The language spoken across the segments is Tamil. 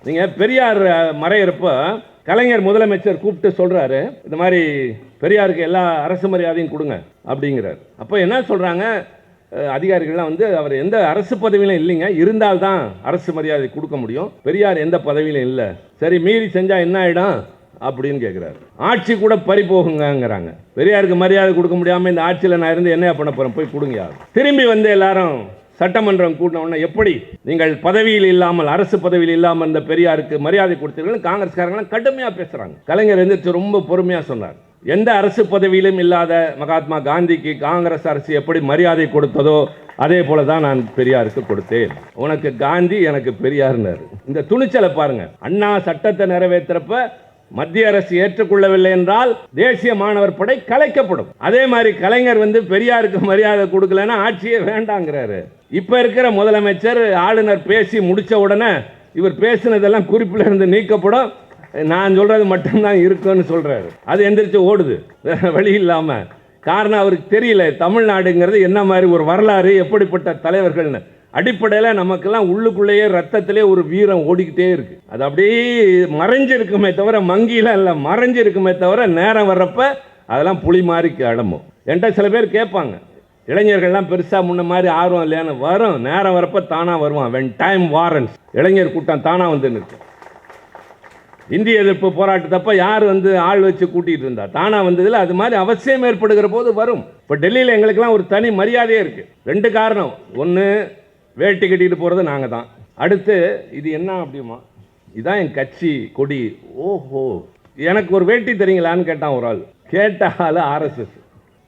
நீங்கள் பெரியார் மறையிறப்போ கலைஞர் முதலமைச்சர் கூப்பிட்டு சொல்கிறாரு, இந்த மாதிரி பெரியாருக்கு எல்லா அரசு மரியாதையும் கொடுங்க அப்படிங்கிறார். அப்போ என்ன சொல்கிறாங்க அதிகாரிகள்லாம் அவர் எந்த அரசு பதவியிலும் இல்லைங்க, இருந்தால்தான் அரசு மரியாதை கொடுக்க முடியும், பெரியார் எந்த பதவியிலும் இல்லை, சரி மீறி செஞ்சால் என்ன ஆகிடும் அப்படின்னு கேட்குறாரு. ஆட்சி கூட பறி போகுங்கிறாங்க. பெரியாருக்கு மரியாதை கொடுக்க முடியாமல் இந்த ஆட்சியில் நான் இருந்து என்ன பண்ண போகிறேன், போய் கொடுங்க. திரும்பி எல்லாரும் சட்டமன்றம் கூட்டின எப்படி நீங்கள் பதவியில் இல்லாமல் அரசு பதவியில் இல்லாமல் இந்த பெரியாருக்கு மரியாதை கொடுத்தீர்கள் காங்கிரஸ்காரங்களாம் கடுமையாக பேசுகிறாங்க. கலைஞர் எந்திரிச்சு ரொம்ப பொறுமையாக சொன்னார், எந்த அரசு பதவியிலும் இல்லாத மகாத்மா காந்திக்கு காங்கிரஸ் அரசு எப்படி மரியாதை கொடுத்ததோ அதே போல தான் நான் பெரியாருக்கு கொடுத்தேன். உனக்கு காந்தி எனக்கு பெரியார்னார். இந்த துணிச்சலை பாருங்க. அண்ணா சட்டத்தை நிறைவேற்றப்ப மத்திய அரசு ஏற்றுக்கொள்ளவில்லை என்றால் தேசிய மாணவர் படை கலைக்கப்படும். அதே மாதிரி கலைஞர் பெரியாருக்கு மரியாதை கொடுக்கலன்னா ஆட்சியே வேண்டாங்கிறாரு. இப்ப இருக்கிற முதலமைச்சர் ஆளுநர் பேசி முடிச்ச உடனே இவர் பேசினதெல்லாம் குறிப்பில் இருந்து நீக்கப்படும், நான் சொல்றது மட்டும்தான் இருக்குன்னு சொல்றாரு. அது எந்திரிச்சு ஓடுது வழி இல்லாம. காரணம் அவருக்கு தெரியல தமிழ்நாடுங்கிறது என்ன மாதிரி ஒரு வரலாறு, எப்படிப்பட்ட தலைவர்கள்னு. அடிப்படையில் நமக்கெல்லாம் உள்ளுக்குள்ளேயே ரத்தத்திலே ஒரு வீரம் ஓடிக்கிட்டே இருக்கு. அது அப்படியே மறைஞ்சிருக்குமே தவிர மங்கிலாம் இல்லை, மறைஞ்சிருக்குமே தவிர நேரம் வர்றப்ப அதெல்லாம் புலி மாதிரி கிளம்பும். என்கிட்ட சில பேர் கேட்பாங்க, இளைஞர்கள்லாம் பெருசாக முன்ன மாதிரி ஆர்வம் இல்லையான்னு. வரும், நேரம் வரப்ப தானாக வருவான். வென் டைம் வாரன்ஸ், இளைஞர் கூட்டம் தானாக வந்து நிற்கும். இந்திய எதிர்ப்பு போராட்டத்தப்ப யார் ஆள் வச்சு கூட்டிகிட்டு இருந்தா, தானாக வந்ததில் அது மாதிரி அவசியம் ஏற்படுகிற போது வரும். இப்போ டெல்லியில் எங்களுக்கெல்லாம் ஒரு தனி மரியாதையே இருக்குது. 2 காரணம். ஒன்று, வேட்டி கட்டிட்டு போகிறது நாங்கள் தான். அடுத்து இது என்ன அப்படிமா, இதுதான் என் கட்சி கொடி. ஓஹோ, எனக்கு ஒரு வேட்டி தெரியுங்களான்னு கேட்டான் ஒரு ஆள். கேட்டால் ஆர்எஸ்எஸ்.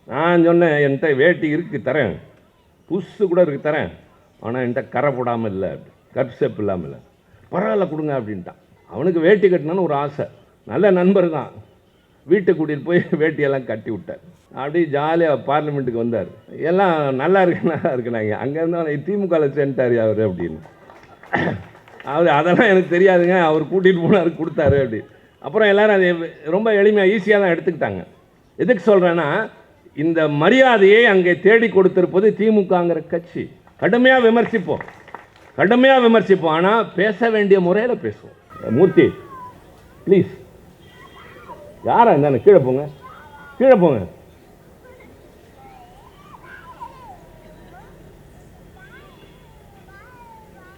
நான் சொன்னேன், என்கிட்ட வேட்டி இருக்குது தரேன், புதுசு கூட இருக்குது தரேன், ஆனால் என்கிட்ட கரை போடாமல் இல்லை, கட்செப் இல்லாமல் இல்லை. பரவாயில்ல கொடுங்க அப்படின்ட்டான். அவனுக்கு வேட்டி கட்டணும்னு ஒரு ஆசை, நல்ல நண்பர் தான். வீட்டை கூட்டிகிட்டு போய் வேட்டியெல்லாம் கட்டி விட்டார். அப்படி ஜாலியாக பார்லிமெண்ட்டுக்கு வந்தார். எல்லாம் நல்லா இருக்குனாங்க. அங்கேருந்து திமுகவில் சேர்ந்துட்டார் அவர் அப்படின்னு. அதெல்லாம் எனக்கு தெரியாதுங்க, அவர் கூட்டிகிட்டு போனார், கொடுத்தாரு அப்படி. அப்புறம் எல்லோரும் அதை ரொம்ப எளிமையாக ஈஸியாக தான் எடுத்துக்கிட்டாங்க. எதுக்கு சொல்கிறேன்னா, இந்த மரியாதையை அங்கே தேடி கொடுத்திருப்பது திமுகங்கிற கட்சி. கடுமையாக விமர்சிப்போம், கடுமையாக விமர்சிப்போம், ஆனால் பேச வேண்டிய முறையில் பேசுவோம். மூர்த்தி ப்ளீஸ், யாரா இருந்தானே கீழே போங்க, கீழே போங்க.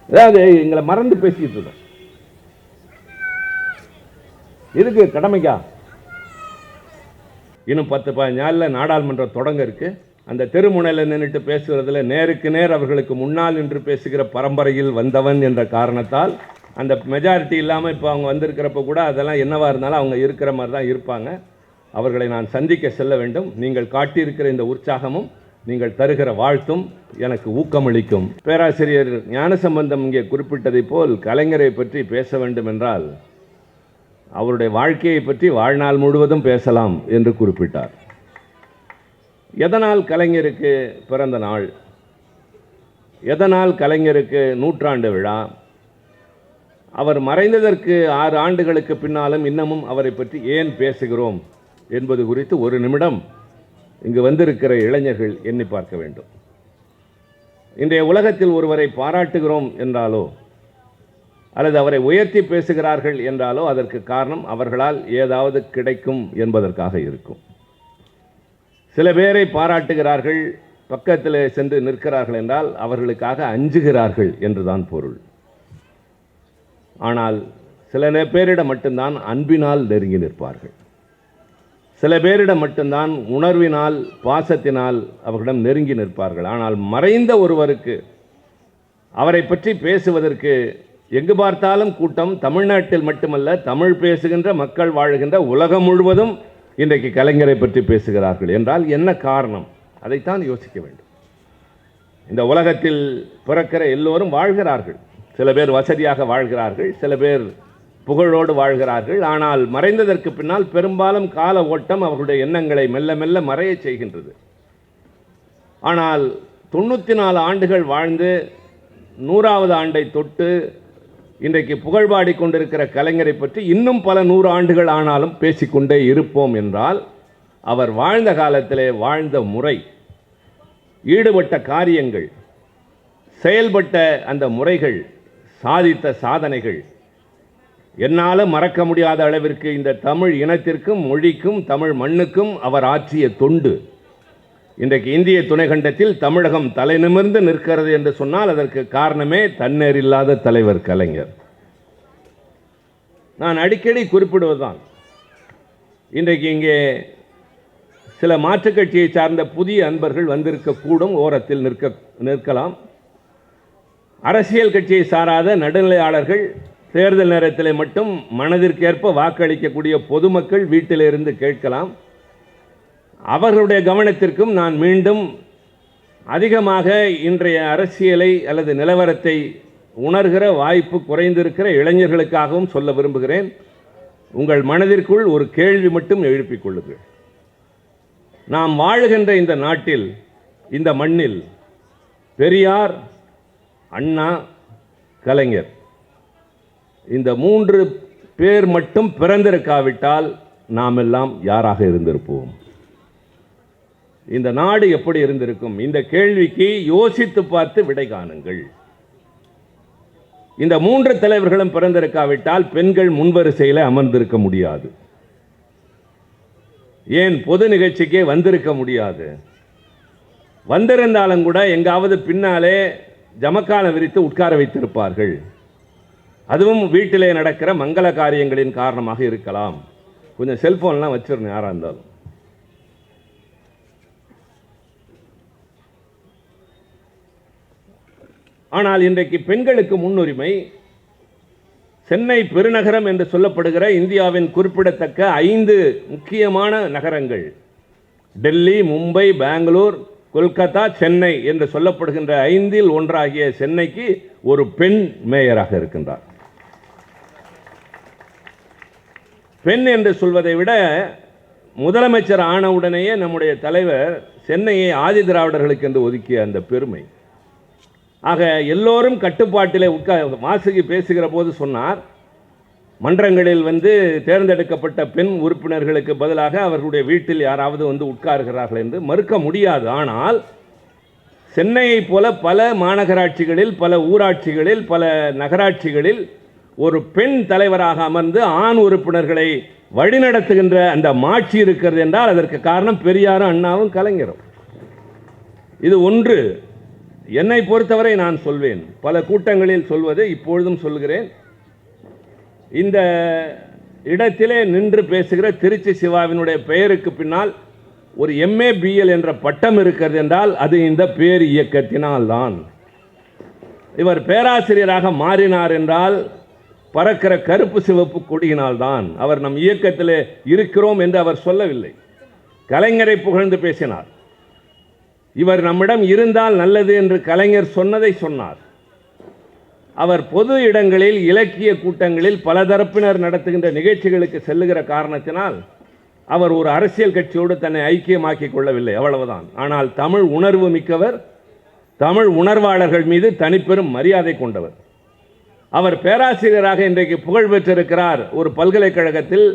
அதாவது எங்களை மறந்து பேசிட்டு இருக்கோம். இதுக்கு கடமைக்கா இன்னும் 10-15 நாளில் நாடாளுமன்றம் தொடங்க இருக்கு. அந்த தெருமுனையில் நின்றுட்டு பேசுகிறதுல நேருக்கு நேர் அவர்களுக்கு முன்னால் நின்று பேசுகிற பரம்பரையில் வந்தவன் என்ற காரணத்தால் அந்த மெஜாரிட்டி இல்லாமல் இப்போ அவங்க வந்திருக்கிறப்ப கூட அதெல்லாம் என்னவா இருந்தாலும் அவங்க இருக்கிற மாதிரி தான் இருப்பாங்க. அவர்களை நான் சந்திக்க செல்ல வேண்டும். நீங்கள் காட்டியிருக்கிற இந்த உற்சாகமும் நீங்கள் தருகிற வாழ்த்தும் எனக்கு ஊக்கமளிக்கும். பேராசிரியர் ஞானசம்பந்தம் இங்கே குறிப்பிட்டதை போல் கலைஞரை பற்றி பேச வேண்டும் என்றால் அவருடைய வாழ்க்கையை பற்றி வாழ்நாள் முழுவதும் பேசலாம் என்று குறிப்பிட்டார். எதனால் கலைஞருக்கு பிறந்த நாள், எதனால் கலைஞருக்கு 100ஆண்டு விழா, அவர் மறைந்ததற்கு 6 ஆண்டுகளுக்கு பின்னாலும் இன்னமும் அவரை பற்றி ஏன் பேசுகிறோம் என்பது குறித்து ஒரு நிமிடம் இங்கு வந்திருக்கிற இளைஞர்கள் எண்ணி பார்க்க வேண்டும். இன்றைய உலகத்தில் ஒருவரை பாராட்டுகிறோம் என்றாலோ அல்லது அவரை உயர்த்தி பேசுகிறார்கள் என்றாலோ அதற்கு காரணம் அவர்களால் ஏதாவது கிடைக்கும் என்பதற்காக இருக்கும். சில பேரை பாராட்டுகிறார்கள், பக்கத்தில் சென்று நிற்கிறார்கள் என்றால் அவர்களுக்காக அஞ்சுகிறார்கள் என்றுதான் பொருள். ஆனால் சில பேரிடம் மட்டும்தான் அன்பினால் நெருங்கி நிற்பார்கள். சில பேரிடம் மட்டும்தான் உணர்வினால் பாசத்தினால் அவர்களிடம் நெருங்கி நிற்பார்கள். ஆனால் மறைந்த ஒருவருக்கு அவரை பற்றி பேசுவதற்கு எங்கு பார்த்தாலும் கூட்டம். தமிழ்நாட்டில் மட்டுமல்ல, தமிழ் பேசுகின்ற மக்கள் வாழுகின்ற உலகம் முழுவதும் இன்றைக்கு கலைஞரை பற்றி பேசுகிறார்கள் என்றால் என்ன காரணம்? அதைத்தான் யோசிக்க வேண்டும். இந்த உலகத்தில் பிறக்கிற எல்லோரும் வாழ்கிறார்கள். சில பேர் வசதியாக வாழ்கிறார்கள், சில பேர் புகழோடு வாழ்கிறார்கள். ஆனால் மறைந்ததற்கு பின்னால் பெரும்பாலும் கால ஓட்டம் அவர்களுடைய எண்ணங்களை மெல்ல மெல்ல மறைய செய்கின்றது. ஆனால் 94 ஆண்டுகள் வாழ்ந்து 100வது ஆண்டை தொட்டு இன்றைக்கு புகழ்பாடி கொண்டிருக்கிற கலைஞரை பற்றி இன்னும் பல 100 ஆண்டுகள் ஆனாலும் பேசிக்கொண்டே இருப்போம் என்றால் அவர் வாழ்ந்த காலத்திலே வாழ்ந்த முறை, ஈடுபட்ட என்னால் மறக்க முடியாத அளவிற்கு இந்த தமிழ் இனத்திற்கும் மொழிக்கும் தமிழ் மண்ணுக்கும் அவர் ஆற்றிய தொண்டு இன்றைக்கு இந்திய துணைக்கண்டத்தில் தமிழகம் தலை நிமிர்ந்து நிற்கிறது என்று சொன்னால் அதற்கு காரணமே தன்னேர் இல்லாத தலைவர் கலைஞர். நான் அடிக்கடி குறிப்பிடுவதுதான், இன்றைக்கு இங்கே சில மாற்றுக் கட்சியை சார்ந்த புதிய அன்பர்கள் வந்திருக்கக்கூடும், ஓரத்தில் நிற்கலாம். அரசியல் கட்சியை சாராத நடுநிலையாளர்கள் தேர்தல் நேரத்தில் மட்டும் மனதிற்கேற்ப வாக்களிக்கக்கூடிய பொதுமக்கள் வீட்டிலிருந்து கேட்கலாம். அவர்களுடைய கவனத்திற்கும் நான் மீண்டும் அதிகமாக இன்றைய அரசியலை அல்லது நிலவரத்தை உணர்கிற வாய்ப்பு குறைந்திருக்கிற இளைஞர்களுக்காகவும் சொல்ல விரும்புகிறேன். உங்கள் மனதிற்குள் ஒரு கேள்வி மட்டும் எழுப்பிக் கொள்ளுங்கள். நாம் வாழுகின்ற இந்த நாட்டில், இந்த மண்ணில் பெரியார், அண்ணா, கலைஞர் இந்த 3 பேர் மட்டும் பிறந்திருக்காவிட்டால் நாம் எல்லாம் யாராக இருந்திருப்போம்? இந்த நாடு எப்படி இருந்திருக்கும்? இந்த கேள்விக்கு யோசித்து பார்த்து விடை காணுங்கள். இந்த 3 தலைவர்களும் பிறந்திருக்காவிட்டால் பெண்கள் முன்வரிசையில் அமர்ந்திருக்க முடியாது. ஏன் பொது நிகழ்ச்சிக்கே வந்திருக்க முடியாது. வந்திருந்தாலும் கூட எங்காவது பின்னாலே ஜமக்காலம் விரித்து உட்கார வைத்திருப்பார்கள். அதுவும் வீட்டிலே நடக்கிற மங்கள காரியங்களின் காரணமாக இருக்கலாம். கொஞ்சம் செல்போன்லாம் வச்சிருந்தேன் யாராக இருந்தாலும். ஆனால் இன்றைக்கு பெண்களுக்கு முன்னுரிமை. சென்னை பெருநகரம் என்று சொல்லப்படுகிற இந்தியாவின் குறிப்பிடத்தக்க 5 முக்கியமான நகரங்கள், டெல்லி, மும்பை, பெங்களூர், கொல்கத்தா, சென்னை என்று சொல்லப்படுகின்ற 5இல் ஒன்றாகிய சென்னைக்கு ஒரு பெண் மேயராக இருக்கின்றார். பெண் என்று சொல்வதை விட முதலமைச்சர் ஆனவுடனேயே நம்முடைய தலைவர் சென்னையை ஆதி திராவிடர்களுக்கு என்று ஒதுக்கிய அந்த பெருமை. ஆக எல்லோரும் கட்டுப்பாட்டிலே வாசுகி பேசுகிற போது சொன்னார், மன்றங்களில் தேர்ந்தெடுக்கப்பட்ட பெண் உறுப்பினர்களுக்கு பதிலாக அவர்களுடைய வீட்டில் யாராவது உட்காருகிறார்கள் என்று மறுக்க முடியாது. ஆனால் சென்னையை போல பல மாநகராட்சிகளில், பல ஊராட்சிகளில், பல நகராட்சிகளில் ஒரு பெண் தலைவராக அமர்ந்து ஆண் உறுப்பினர்களை வழிநடத்துகின்ற அந்த மாட்சி இருக்கிறது என்றால் அதற்கு காரணம் பெரியாரும் அண்ணாவும் கலைஞரும். இது ஒன்று. என்னை பொறுத்தவரை நான் சொல்வேன், பல கூட்டங்களில் சொல்வது இப்பொழுதும் சொல்கிறேன், இந்த இடத்திலே நின்று பேசுகிற திருச்சி சிவாவினுடைய பெயருக்கு பின்னால் ஒரு MA BL என்ற பட்டம் இருக்கிறது என்றால் அது இந்த பேர் இயக்கத்தினால் தான். இவர் பேராசிரியராக மாறினார் என்றால் பறக்கிற கருப்பு சிவப்பு கொடியினால்தான். அவர் நம் இயக்கத்தில் இருக்கிறோம் என்று அவர் சொல்லவில்லை, கலைஞரை புகழ்ந்து பேசினார். இவர் நம்மிடம் இருந்தால் நல்லது என்று கலைஞர் சொன்னதை சொன்னார். அவர் பொது இடங்களில், இலக்கிய கூட்டங்களில், பலதரப்பினர் நடத்துகின்ற நிகழ்ச்சிகளுக்கு செல்லுகிற காரணத்தினால் அவர் ஒரு அரசியல் கட்சியோடு தன்னை ஐக்கியமாக்கிக் கொள்ளவில்லை, அவ்வளவுதான். ஆனால் தமிழ் உணர்வு மிக்கவர், தமிழ் உணர்வாளர்கள் மீது தனிப்பெரும் மரியாதை கொண்டவர். அவர் பேராசிரியராக இன்றைக்கு புகழ் பெற்றிருக்கிறார். ஒரு பல்கலைக்கழகத்தில்,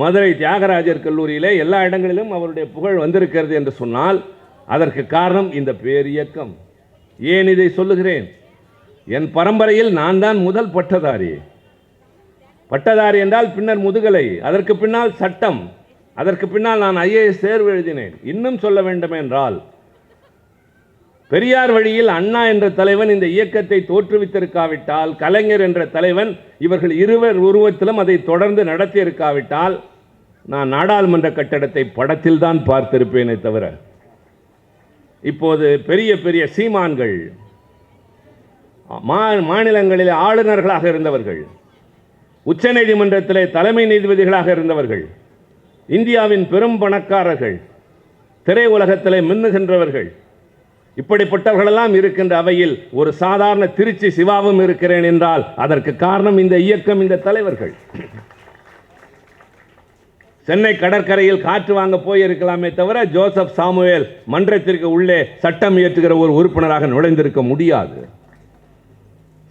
மதுரை தியாகராஜர் கல்லூரியிலே, எல்லா இடங்களிலும் அவருடைய புகழ் வந்திருக்கிறது என்று சொன்னால் அதற்கு காரணம் இந்த பேர் இயக்கம். ஏன் இதை சொல்லுகிறேன்? என் பரம்பரையில் நான் தான் முதல் பட்டதாரி. பட்டதாரி என்றால் பின்னர் முதுகலை, அதற்கு பின்னால் சட்டம், அதற்கு பின்னால் நான் IAS தேர்வு எழுதினேன். இன்னும் சொல்ல வேண்டும் என்றால் பெரியார் வழியில் அண்ணா என்ற தலைவன் இந்த இயக்கத்தை தோற்றுவித்திருக்காவிட்டால், கலைஞர் என்ற தலைவன் இவர்கள் இருவர் உருவத்திலும் அதை தொடர்ந்து நடத்தி இருக்காவிட்டால் நான் நாடாளுமன்ற கட்டடத்தை படத்தில் தான் பார்த்திருப்பேனே தவிர. இப்போது பெரிய பெரிய சீமான்கள், மாநிலங்களில் ஆளுநர்களாக இருந்தவர்கள், உச்சநீதிமன்றத்திலே தலைமை நீதிபதிகளாக இருந்தவர்கள், இந்தியாவின் பெரும் பணக்காரர்கள், திரை உலகத்திலே மின்னுகின்றவர்கள், இப்படிப்பட்டவர்களெல்லாம் இருக்கின்ற அவையில் ஒரு சாதாரண திருச்சி சிவாவும் இருக்கிறேன் என்றால் அதற்கு காரணம் இந்த இயக்கம், இந்த தலைவர்கள். சென்னை கடற்கரையில் காற்று வாங்க போயிருக்கலாமே தவிர ஜோசப் சாமுவேல் மன்றத்திற்கு உள்ளே சட்டம் இயற்றுகிற ஒரு உறுப்பினராக நுழைந்திருக்க முடியாது.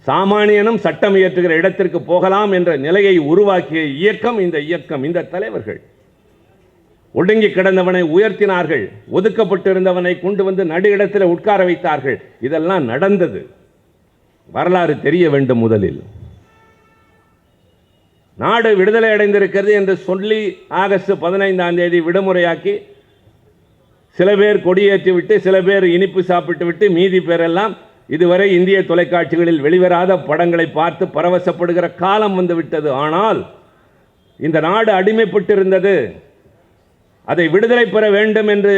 சாமானியனும் சட்டம் இயற்றுகிற இடத்திற்கு போகலாம் என்ற நிலையை உருவாக்கிய இயக்கம் இந்த இயக்கம், இந்த தலைவர்கள். ஒடுங்கி கிடந்தவனை உயர்த்தினார்கள், ஒதுக்கப்பட்டிருந்தவனை கொண்டு வந்து நடு இடத்தில் உட்கார வைத்தார்கள். இதெல்லாம் நடந்தது. வரலாறு தெரிய வேண்டும். முதலில் நாடு விடுதலை அடைந்திருக்கிறது என்று சொல்லி ஆகஸ்ட் 15ஆம் தேதி விடுமுறையாக்கி சில பேர் கொடியேற்றி விட்டு சில பேர் இனிப்பு சாப்பிட்டு விட்டு மீதி பேரெல்லாம் இதுவரை இந்திய தொலைக்காட்சிகளில் வெளிவராத படங்களை பார்த்து பரவசப்படுகிற காலம் வந்து விட்டது. ஆனால் இந்த நாடு அடிமைப்பட்டிருந்தது. அதை விடுதலை பெற வேண்டும் என்று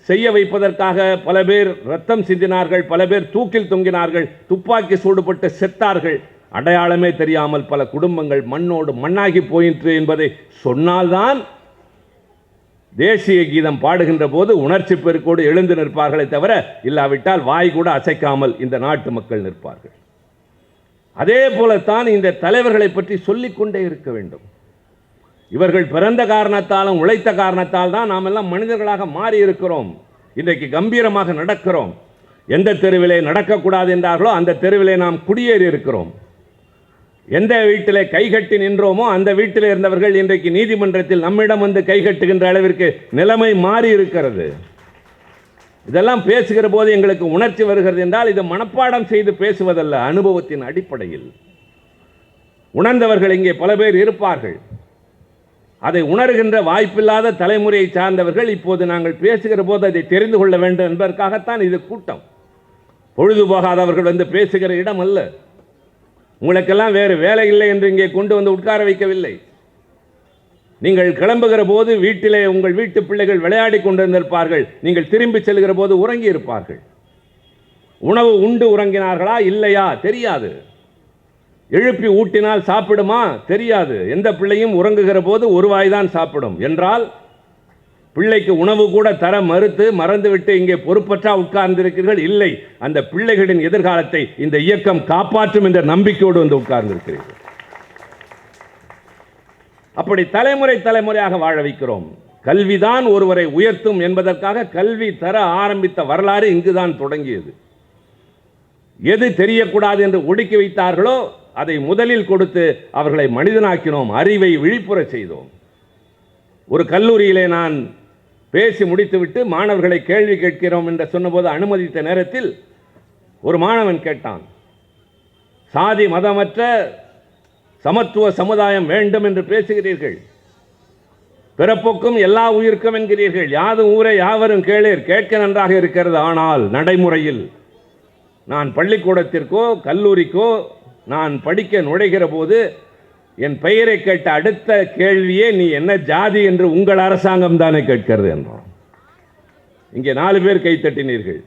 செய்ய வைப்பதற்காக பல பேர் ரத்தம் சிந்தினார்கள், பல பேர் தூக்கில் தொங்கினார்கள், துப்பாக்கி சூடுபட்டு செத்தார்கள். அடையாளமே தெரியாமல் பல குடும்பங்கள் மண்ணோடு மண்ணாகி போயிற்று என்பதை சொன்னால்தான் தேசிய கீதம் பாடுகின்ற போது உணர்ச்சி பெருக்கோடு எழுந்து நிற்பார்களே தவிர, இல்லாவிட்டால் வாய் கூட அசைக்காமல் இந்த நாட்டு மக்கள் நிற்பார்கள். அதே போலத்தான் இந்த தலைவர்களை பற்றி சொல்லிக்கொண்டே இருக்க வேண்டும். இவர்கள் பிறந்த காரணத்தாலும் உழைத்த காரணத்தால் தான் நாம் எல்லாம் மனிதர்களாக மாறி இருக்கிறோம். இன்றைக்கு கம்பீரமாக நடக்கிறோம். எந்த தெருவிலே நடக்கக்கூடாது என்றார்களோ அந்த தெருவிலே நாம் குடியேறி இருக்கிறோம். எந்த வீட்டிலே கைகட்டி நின்றோமோ அந்த வீட்டில் இருந்தவர்கள் இன்றைக்கு நீதிமன்றத்தில் நம்மிடம் வந்து கைகட்டுகின்ற அளவிற்கு நிலைமை மாறி இருக்கிறது. இதெல்லாம் பேசுகிற போது எங்களுக்கு உணர்ச்சி வருகிறது என்றால் இது மனப்பாடம் செய்து பேசுவதல்ல, அனுபவத்தின் அடிப்படையில். உணர்ந்தவர்கள் இங்கே பல பேர் இருப்பார்கள். அதை உணர்கின்ற வாய்ப்பில்லாத தலைமுறையை சார்ந்தவர்கள் இப்போது நாங்கள் பேசுகிற போது அதை தெரிந்து கொள்ள வேண்டும் என்பதற்காகத்தான் இது கூட்டம். பொழுதுபோகாதவர்கள் வந்து பேசுகிற இடம் அல்ல. உங்களுக்கெல்லாம் வேறு வேலை இல்லை என்று இங்கே கொண்டு வந்து உட்கார வைக்கவில்லை. நீங்கள் கிளம்புகிற போது வீட்டிலே உங்கள் வீட்டு பிள்ளைகள் விளையாடி கொண்டிருந்திருப்பார்கள். நீங்கள் திரும்பி செல்கிற போது உறங்கி இருப்பார்கள். உணவு உண்டு உறங்கினார்களா இல்லையா தெரியாது. எழுப்பி ஊட்டினால் சாப்பிடுமா தெரியாது. எந்த பிள்ளையும் உறங்குகிற போது ஒரு வாய்தான் சாப்பிடும் என்றால் பிள்ளைக்கு உணவு கூட தர மறந்துவிட்டு இங்கே பொறுப்பற்றா உட்கார்ந்திருக்கிறீர்கள். இல்லை, அந்த பிள்ளைகளின் எதிர்காலத்தை இந்த இயக்கம் காப்பாற்றும் என்ற நம்பிக்கையோடு வந்து உட்கார்ந்திருக்கிறீர்கள். அப்படி தலைமுறையாக வாழ வைக்கிறோம். கல்விதான் ஒருவரை உயர்த்தும் என்பதற்காக கல்வி தர ஆரம்பித்த வரலாறு இங்குதான் தொடங்கியது. எது தெரியக்கூடாது என்று ஒடுக்கி வைத்தார்களோ அதை முதலில் கொடுத்து அவர்களை மனிதனாக்கினோம், அறிவை விழிப்புற செய்தோம். ஒரு கல்லூரியிலே நான் பேசி முடித்துவிட்டு மாணவர்களை கேள்வி கேட்கிறோம் என்று சொன்னபோது அனுமதித்த நேரத்தில் ஒரு மாணவன் கேட்டான், சாதி மதமற்ற சமத்துவ சமுதாயம் வேண்டும் என்று பேசுகிறீர்கள், பிறப்புக்கும் எல்லா உயிர்க்கும் என்கிறீர்கள், யாதும் ஊரை யாவரும் கேளீர், கேட்க நன்றாக இருக்கிறது. ஆனால் நடைமுறையில் நான் பள்ளிக்கூடத்திற்கோ கல்லூரிக்கோ நான் படிக்க நுழைகிற போது என் பெயரை கேட்ட அடுத்த கேள்வியே நீ என்ன ஜாதி என்று உங்கள் அரசாங்கம் தானே கேட்கிறது என்றோம். இங்கே 4 பேர் கைத்தட்டினீர்கள்,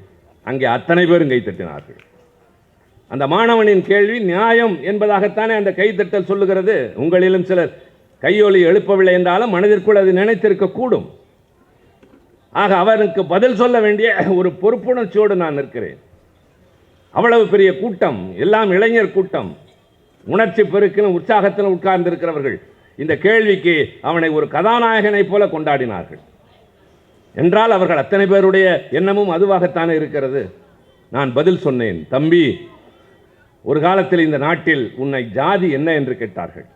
அங்கே அத்தனை பேரும் கைத்தட்டினார்கள். அந்த மாணவனின் கேள்வி நியாயம் என்பதாகத்தானே அந்த கைத்தட்டல் சொல்லுகிறது. உங்களிலும் சிலர் கையொலி எழுப்பவில்லை என்றாலும் மனதிற்குள் அது நினைத்திருக்க கூடும். ஆக அவருக்கு பதில் சொல்ல வேண்டிய ஒரு பொறுப்புணர்ச்சியோடு நான் நிற்கிறேன். அவ்வளவு பெரிய கூட்டம், எல்லாம் இளைஞர் கூட்டம், உணர்ச்சி பெருக்கிலும் உற்சாகத்திலும் உட்கார்ந்திருக்கிறவர்கள் இந்த கேள்விக்கு அவனை ஒரு கதாநாயகனை போல கொண்டாடினார்கள் என்றால் அவர்கள் அத்தனை பேருடைய எண்ணமும் அதுவாகத்தானே இருக்கிறது. நான் பதில் சொன்னேன், தம்பி, ஒரு காலத்தில் இந்த நாட்டில் உன்னை ஜாதி என்ன என்று கேட்டார்கள்,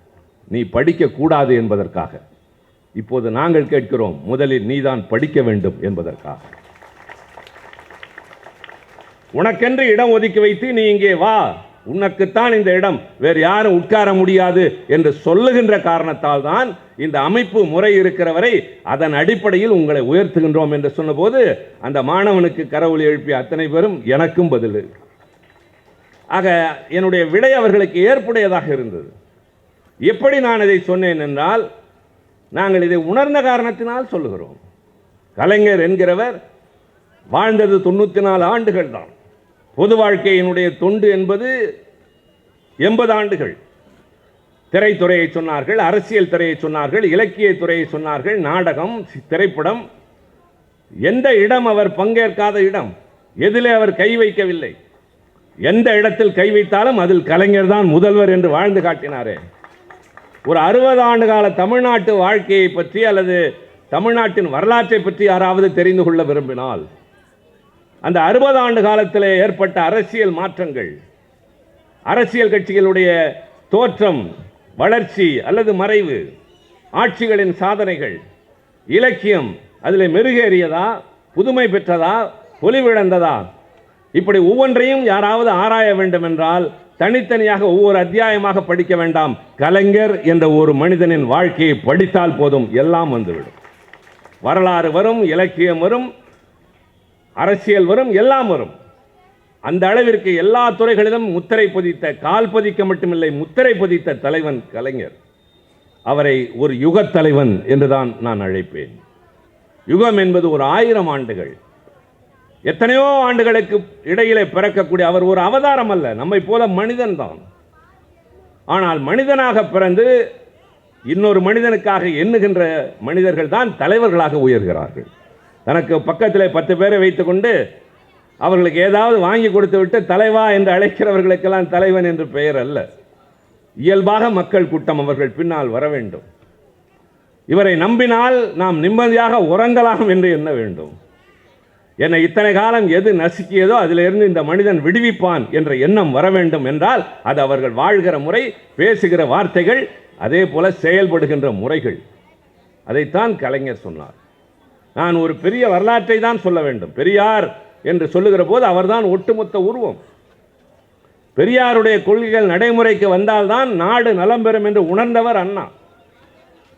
நீ படிக்க கூடாது என்பதற்காக. இப்போது நாங்கள் கேட்கிறோம், முதலில் நீதான் படிக்க வேண்டும் என்பதற்காக. உனக்கென்று இடம் ஒதுக்கி வைத்து நீ இங்கே வா, உனக்குத்தான் இந்த இடம், வேறு யாரும் உட்கார முடியாது என்று சொல்லுகின்ற காரணத்தால் தான் இந்த அமைப்பு முறை இருக்கிறவரை அதன் அடிப்படையில் உங்களை உயர்த்துகின்றோம் என்று சொன்னபோது அந்த மாணவனுக்கு கரவொலி எழுப்பிய அத்தனை பேரும் எனக்கும் பதில். ஆக என்னுடைய விடை அவர்களுக்கு ஏற்புடையதாக இருந்தது. எப்படி நான் இதை சொன்னேன் என்றால், நாங்கள் இதை உணர்ந்த காரணத்தினால் சொல்லுகிறோம். கலைஞர் என்கிறவர் வாழ்ந்தது 94 ஆண்டுகள் தான். பொது வாழ்க்கையினுடைய தொண்டு என்பது 80 ஆண்டுகள். திரைத்துறையை சொன்னார்கள், அரசியல் துறையை சொன்னார்கள், இலக்கிய துறையை சொன்னார்கள், நாடகம், திரைப்படம். எந்த இடம் அவர் பங்கேற்காத இடம், எதிலே அவர் கை வைக்கவில்லை. எந்த இடத்தில் கை வைத்தாலும் அதில் கலைஞர் தான் முதல்வர் என்று வாழ்ந்து காட்டினாரே. ஒரு 60 ஆண்டு கால தமிழ்நாட்டு வாழ்க்கையை பற்றி அல்லது தமிழ்நாட்டின் வரலாற்றை பற்றி யாராவது தெரிந்து கொள்ள விரும்பினால், அந்த 60 ஆண்டு காலத்தில் ஏற்பட்ட அரசியல் மாற்றங்கள், அரசியல் கட்சிகளுடைய தோற்றம், வளர்ச்சி அல்லது மறைவு, ஆட்சிகளின் சாதனைகள், இலக்கியம் அதில் மெருகேறியதா, புதுமை பெற்றதா, பொலிவிழந்ததா, இப்படி ஒவ்வொன்றையும் யாராவது ஆராய வேண்டும் என்றால் தனித்தனியாக ஒவ்வொரு அத்தியாயமாக படிக்க வேண்டாம். கலைஞர் என்ற ஒரு மனிதனின் வாழ்க்கையை படித்தால் போதும், எல்லாம் வந்துவிடும். வரலாறு வரும், இலக்கியம் வரும், அரசியல் வரும், எல்லாம் வரும். அந்த அளவிற்கு எல்லா துறைகளிலும் முத்திரை பதித்த, கால் பதிக்க மட்டுமில்லை முத்திரை பதித்த தலைவன் கலைஞர். அவரை ஒரு யுகத் தலைவன் என்றுதான் நான் அழைப்பேன். யுகம் என்பது ஒரு 1000 ஆண்டுகள், எத்தனையோ ஆண்டுகளுக்கு இடையிலே பிறக்கக்கூடிய அவர் ஒரு அவதாரம் அல்ல, நம்மை போல மனிதன் தான். ஆனால் மனிதனாக பிறந்து இன்னொரு மனிதனுக்காக எண்ணுகின்ற மனிதர்கள் தான் தலைவர்களாக உயர்கிறார்கள். தனக்கு பக்கத்திலே 10 பேரை வைத்துக்கொண்டு அவர்களுக்கு ஏதாவது வாங்கி கொடுத்து விட்டு தலைவா என்று அழைக்கிறவர்களுக்கெல்லாம் தலைவன் என்று பெயர் அல்ல. இயல்பாக மக்கள் கூட்டம் அவர்கள் பின்னால் வர வேண்டும். இவரை நம்பினால் நாம் நிம்மதியாக உறங்கலாம் என்று எண்ண வேண்டும். என்னை இத்தனை காலம் எது நசுக்கியதோ அதிலிருந்து இந்த மனிதன் விடுவிப்பான் என்ற எண்ணம் வர வேண்டும் என்றால் அது அவர்கள் வாழ்கிற முறை, பேசுகிற வார்த்தைகள், அதே போல செயல்படுகின்ற முறைகள். அதைத்தான் கலைஞர் சொன்னார். நான் ஒரு பெரிய வரலாற்றை தான் சொல்ல வேண்டும். பெரியார் என்று சொல்லுகிற போது அவர்தான் ஒட்டுமொத்த உருவம். பெரியாருடைய கொள்கைகள் நடைமுறைக்கு வந்தால்தான் நாடு நலம் பெறும் என்று உணர்ந்தவர் அண்ணா.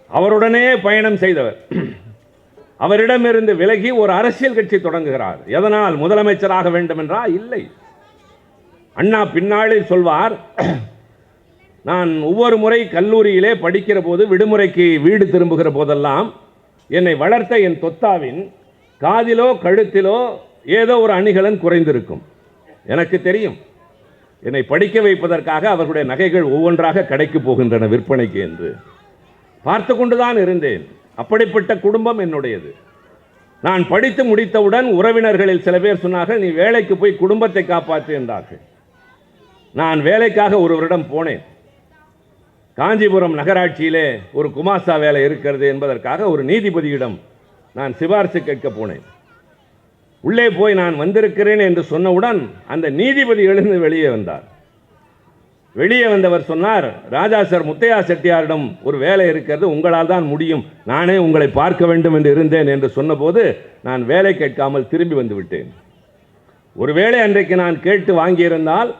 அவருடனே பயணம் செய்தவர். அவரிடமிருந்து விலகி ஒரு அரசியல் கட்சி தொடங்குகிறார். எதனால்? முதலமைச்சராக வேண்டும் என்றா? இல்லை. அண்ணா பின்னாளில் சொல்வார், நான் ஒவ்வொரு முறை கல்லூரியிலே படிக்கிற போது விடுமுறைக்கு வீடு திரும்புகிற போதெல்லாம் என்னை வளர்த்த என் தொத்தாவின் காதிலோ கழுத்திலோ ஏதோ ஒரு அணிகலன் குறைந்திருக்கும். எனக்கு தெரியும், என்னை படிக்க வைப்பதற்காக அவர்களுடைய நகைகள் ஒவ்வொன்றாக கடைக்கு போகின்றன விற்பனைக்கு என்று பார்த்து கொண்டுதான் இருந்தேன். அப்படிப்பட்ட குடும்பம் என்னுடையது. நான் படித்து முடித்தவுடன் உறவினர்களில் சில பேர் சொன்னார்கள், நீ வேலைக்கு போய் குடும்பத்தை காப்பாற்று என்றார்கள். நான் வேலைக்காக ஒருவரிடம் போனேன். காஞ்சிபுரம் நகராட்சியிலே ஒரு குமாஸ்தா வேலை இருக்கிறது என்பதற்காக ஒரு நீதிபதியிடம் நான் சிபாரிசு கேட்க போனேன். உள்ளே போய் நான் வந்திருக்கிறேன் என்று சொன்னவுடன் அந்த நீதிபதி எழுந்து வெளியே வந்தார். வெளியே வந்தவர் சொன்னார், ராஜா சார், முத்தையா செட்டியாரிடம் ஒரு வேலை இருக்கிறது, உங்களால் தான் முடியும், நானே உங்களை பார்க்க வேண்டும் என்று இருந்தேன் என்று சொன்னபோது நான் வேலை கேட்காமல் திரும்பி வந்து விட்டேன். ஒருவேளை அன்றைக்கு நான் கேட்டு வாங்கியிருந்தால்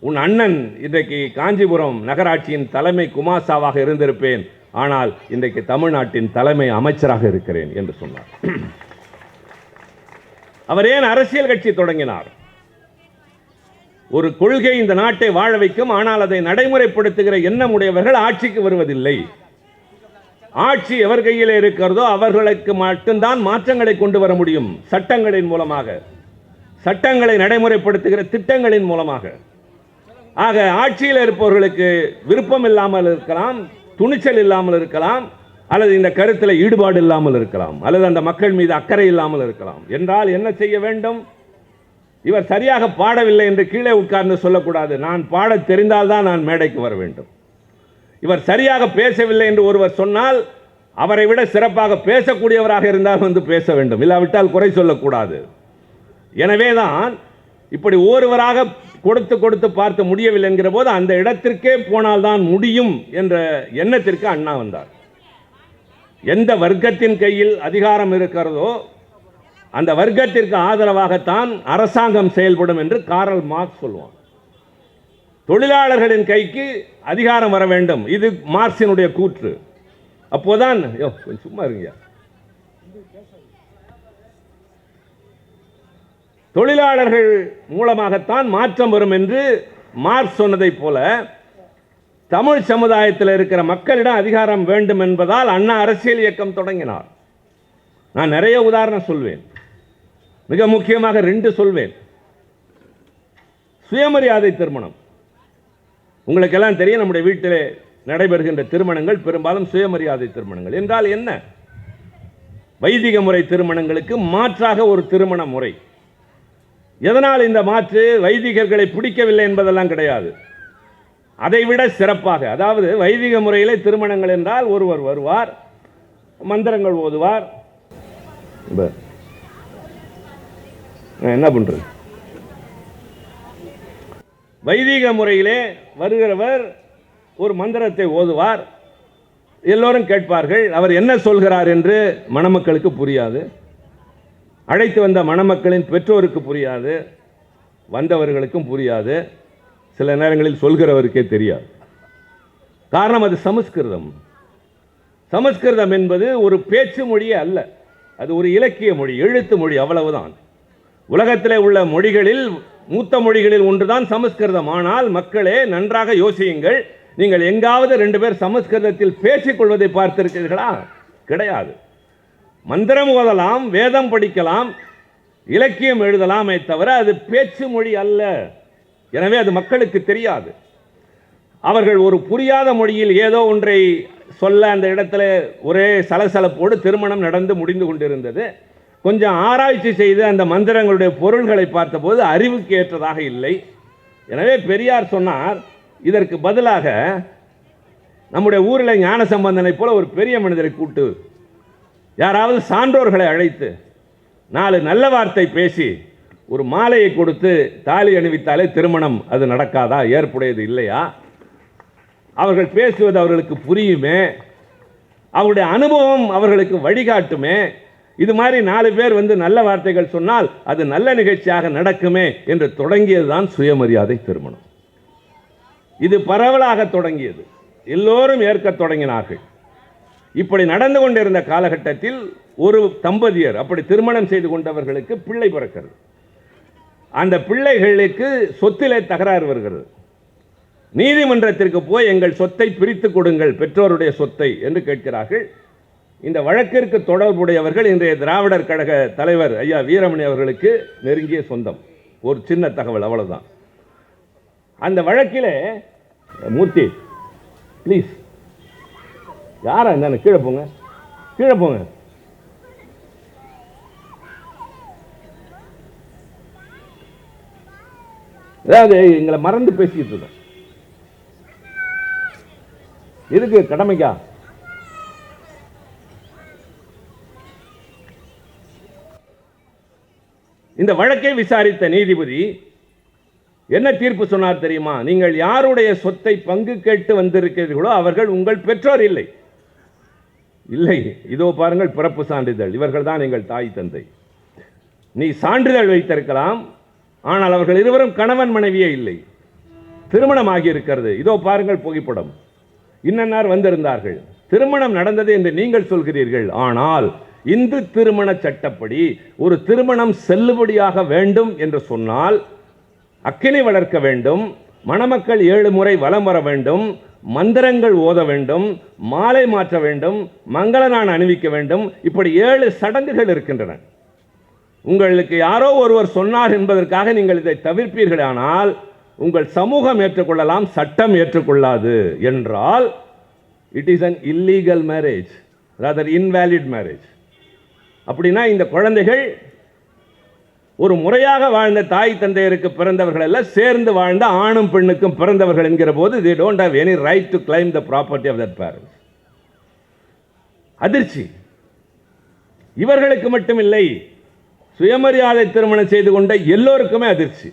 உன் அண்ணன் இன்றைக்கு காஞ்சிபுரம் நகராட்சியின் தலைமை குமாசாவாக இருந்திருப்பேன், ஆனால் இன்றைக்கு தமிழ்நாட்டின் தலைமை அமைச்சராக இருக்கிறேன் என்று சொன்னார். அவர் ஏன் அரசியல் கட்சி தொடங்கினார்? ஒரு கொள்கை இந்த நாட்டை வாழ வைக்கும், ஆனால் அதை நடைமுறைப்படுத்துகிற எண்ணம் உடையவர்கள் ஆட்சிக்கு வருவதில்லை. ஆட்சி எவர் கையில் இருக்கிறதோ அவர்களுக்கு மட்டும்தான் மாற்றங்களை கொண்டு வர முடியும். சட்டங்களின் மூலமாக, சட்டங்களை நடைமுறைப்படுத்துகிற திட்டங்களின் மூலமாக. ஆக ஆட்சியில் இருப்பவர்களுக்கு விருப்பம் இல்லாமல் இருக்கலாம், துணிச்சல் இல்லாமல் இருக்கலாம், அல்லது இந்த கருத்தில் ஈடுபாடு இல்லாமல் இருக்கலாம், அல்லது அந்த மக்கள் மீது அக்கறை இல்லாமல் இருக்கலாம். என்றால் என்ன செய்ய வேண்டும்? இவர் சரியாக பாடவில்லை என்று கீழே உட்கார்ந்து சொல்லக்கூடாது. நான் பாட தெரிந்தால்தான் நான் மேடைக்கு வர வேண்டும். இவர் சரியாக பேசவில்லை என்று ஒருவர் சொன்னால் அவரை விட சிறப்பாக பேசக்கூடியவராக இருந்தால் வந்து பேச வேண்டும், இல்லாவிட்டால் குறை சொல்லக்கூடாது. எனவேதான் இப்படி ஒருவராக கொடுத்து கொடுத்து பார்த்து முடியவில்லை என்கிற போது அந்த இடத்திற்கே போனால்தான் முடியும் என்ற எண்ணத்திற்கு அண்ணா வந்தார். எந்த வர்க்கத்தின் கையில் அதிகாரம் இருக்கிறதோ அந்த வர்க்கத்திற்கு ஆதரவாகத்தான் அரசாங்கம் செயல்படும் என்று காரல் மார்க்ஸ் சொல்லுவான். தொழிலாளர்களின் கைக்கு அதிகாரம் வர வேண்டும், இது மார்க்சினுடைய கூற்று. அப்போதான் சும்மா இருங்க, தொழிலாளர்கள் மூலமாகத்தான் மாற்றம் வரும் என்று மார்க்ஸ் சொன்னதை போல தமிழ் சமுதாயத்தில் இருக்கிற மக்களிடம் அதிகாரம் வேண்டும் என்பதால் அண்ணா அரசியல் இயக்கம் தொடங்கினார். நான் நிறைய உதாரணம் சொல்வேன், மிக முக்கியமாக 2 சொல்வேன். சுயமரியாதை திருமணம். உங்களுக்கெல்லாம் தெரியும், நம்முடைய வீட்டிலே நடைபெறுகின்ற திருமணங்கள் பெரும்பாலும் சுயமரியாதை திருமணங்கள். என்றால் என்ன? வைதிக முறை திருமணங்களுக்கு மாற்றாக ஒரு திருமண முறை. எதனால் இந்த மாற்று? வைதிகர்களை பிடிக்கவில்லை என்பதெல்லாம் கிடையாது. அதைவிட சிறப்பாக, அதாவது வைதிக முறையிலே திருமணங்கள் என்றால் ஒருவர் வருவார், மந்திரங்கள் ஓதுவார். என்ன பண்றது? வைதிக முறையிலே வருகிறவர் ஒரு மந்திரத்தை ஓதுவார், எல்லோரும் கேட்பார்கள். அவர் என்ன சொல்கிறார் என்று மணமக்களுக்கு புரியாது, அழைத்து வந்த மணமக்களின் பெற்றோருக்கு புரியாது, வந்தவர்களுக்கும் புரியாது. சில நேரங்களில் சொல்கிறவருக்கே தெரியாது. காரணம், அது சமஸ்கிருதம். சமஸ்கிருதம் என்பது ஒரு பேச்சு மொழியே அல்ல, அது ஒரு இலக்கிய மொழி, எழுத்து மொழி, அவ்வளவுதான். உலகத்திலே உள்ள மொழிகளில் மூத்த மொழிகளில் ஒன்றுதான் சமஸ்கிருதம். ஆனால் மக்களே, நன்றாக யோசியுங்கள். நீங்கள் எங்காவது 2 பேர் சமஸ்கிருதத்தில் பேசிக் கொள்வதை பார்த்திருக்கிறீர்களா? கிடையாது. மந்திரம் ஓதலாம், வேதம் படிக்கலாம், இலக்கியம் எழுதலாமே தவிர அது பேச்சு மொழி அல்ல. எனவே அது மக்களுக்கு தெரியாது. அவர்கள் ஒரு புரியாத மொழியில் ஏதோ ஒன்றை சொல்ல அந்த இடத்துல ஒரே சலசலப்போடு திருமணம் நடந்து முடிந்து கொண்டிருந்தது. கொஞ்சம் ஆராய்ச்சி செய்து அந்த மந்திரங்களுடைய பொருள்களை பார்த்தபோது அறிவுக்கு ஏற்றதாக இல்லை. எனவே பெரியார் சொன்னார், இதற்கு பதிலாக நம்முடைய ஊரில் ஞானசம்பந்தனை போல ஒரு பெரிய மனிதரை கூட்டு, யாராவது சான்றோர்களை அழைத்து 4 நல்ல வார்த்தை பேசி ஒரு மாலையை கொடுத்து தாலி அணிவித்தாலே திருமணம் அது நடக்காதா? ஏற்புடையது இல்லையா? அவர்கள் பேசுவது அவர்களுக்கு புரியுமே, அவருடைய அனுபவம் அவர்களுக்கு வழிகாட்டுமே. இது மாதிரி 4 பேர் வந்து நல்ல வார்த்தைகள் சொன்னால் அது நல்ல நிகழ்ச்சியாக நடக்குமே என்று தொடங்கியதுதான் சுயமரியாதை திருமணம். இது பரவலாக தொடங்கியது, எல்லோரும் ஏற்க தொடங்கினார்கள். இப்படி நடந்து கொண்டிருந்த காலகட்டத்தில் ஒரு தம்பதியர் அப்படி திருமணம் செய்து கொண்டவர்களுக்கு பிள்ளை பிறக்கிறது. அந்த பிள்ளைகளுக்கு சொத்திலே தகராறு வருகிறது. நீதிமன்றத்திற்கு போய் எங்கள் சொத்தை பிரித்து கொடுங்கள், பெற்றோருடைய சொத்தை என்று கேட்கிறார்கள். இந்த வழக்கிற்கு தொடர்புடையவர்கள் இன்றைய திராவிடர் கழக தலைவர் ஐயா வீரமணி அவர்களுக்கு நெருங்கிய சொந்தம். ஒரு சின்ன தகவல், அவ்வளவுதான். அந்த வழக்கிலே மூர்த்தி ப்ளீஸ், யாரா இருந்தாலும் கீழே போங்க, கீழே போங்க. அதாவது எங்களை மறந்து பேசிட்டு இருக்கோம். இதுக்கு கடமைக்கா? இந்த வழக்கை விசாரித்த நீதிபதி என்ன தீர்ப்பு சொன்னார் தெரியுமா? நீங்கள் யாருடைய சொத்தை பங்கு கேட்டு வந்திருக்கிறீர்களோ அவர்கள் உங்கள் பெற்றோர் இல்லை. இல்லை, இதோ பாருங்கள் பிறப்பு சான்றிதழ், இவர்கள் தான் எங்கள் தாய் தந்தை. நீ சான்றிதழ் வைத்திருக்கலாம், ஆனால் அவர்கள் இருவரும் கணவன் மனைவியே இல்லை. திருமணம் ஆகியிருக்கிறது, இதோ பாருங்கள் புகைப்படம், இன்னன்னார் வந்திருந்தார்கள், திருமணம் நடந்தது என்று நீங்கள் சொல்கிறீர்கள். ஆனால் இந்து திருமண சட்டப்படி ஒரு திருமணம் செல்லுபடியாக வேண்டும் என்று சொன்னால் அக்கினி வளர்க்க வேண்டும், மணமக்கள் 7 முறை வலம் வர வேண்டும், மந்திரங்கள் ஓத வேண்டும், மாலை மாற்ற வேண்டும், மங்கள நான் அணிவிக்க வேண்டும். இப்படி 7 சடங்குகள் இருக்கின்றன. உங்களுக்கு யாரோ ஒருவர் சொன்னார் என்பதற்காக நீங்கள் இதை தவிர்ப்பீர்களானால் உங்கள் சமூகம் ஏற்றுக்கொள்ளலாம், சட்டம் ஏற்றுக்கொள்ளாது. என்றால் it is an illegal marriage, rather invalid marriage. அப்படின்னா இந்த குழந்தைகள் ஒரு முறையாக வாழ்ந்த தாய் தந்தையருக்கு பிறந்தவர்கள் அல்ல, சேர்ந்து வாழ்ந்த ஆணும் பெண்ணுக்கும் பிறந்தவர்கள் என்கிற போது they don't have any right to claim the property of their parents. அதிர்ச்சி இவர்களுக்கு மட்டுமில்லை, சுயமரியாதை திருமணம் செய்து கொண்ட எல்லோருக்குமே அதிர்ச்சி.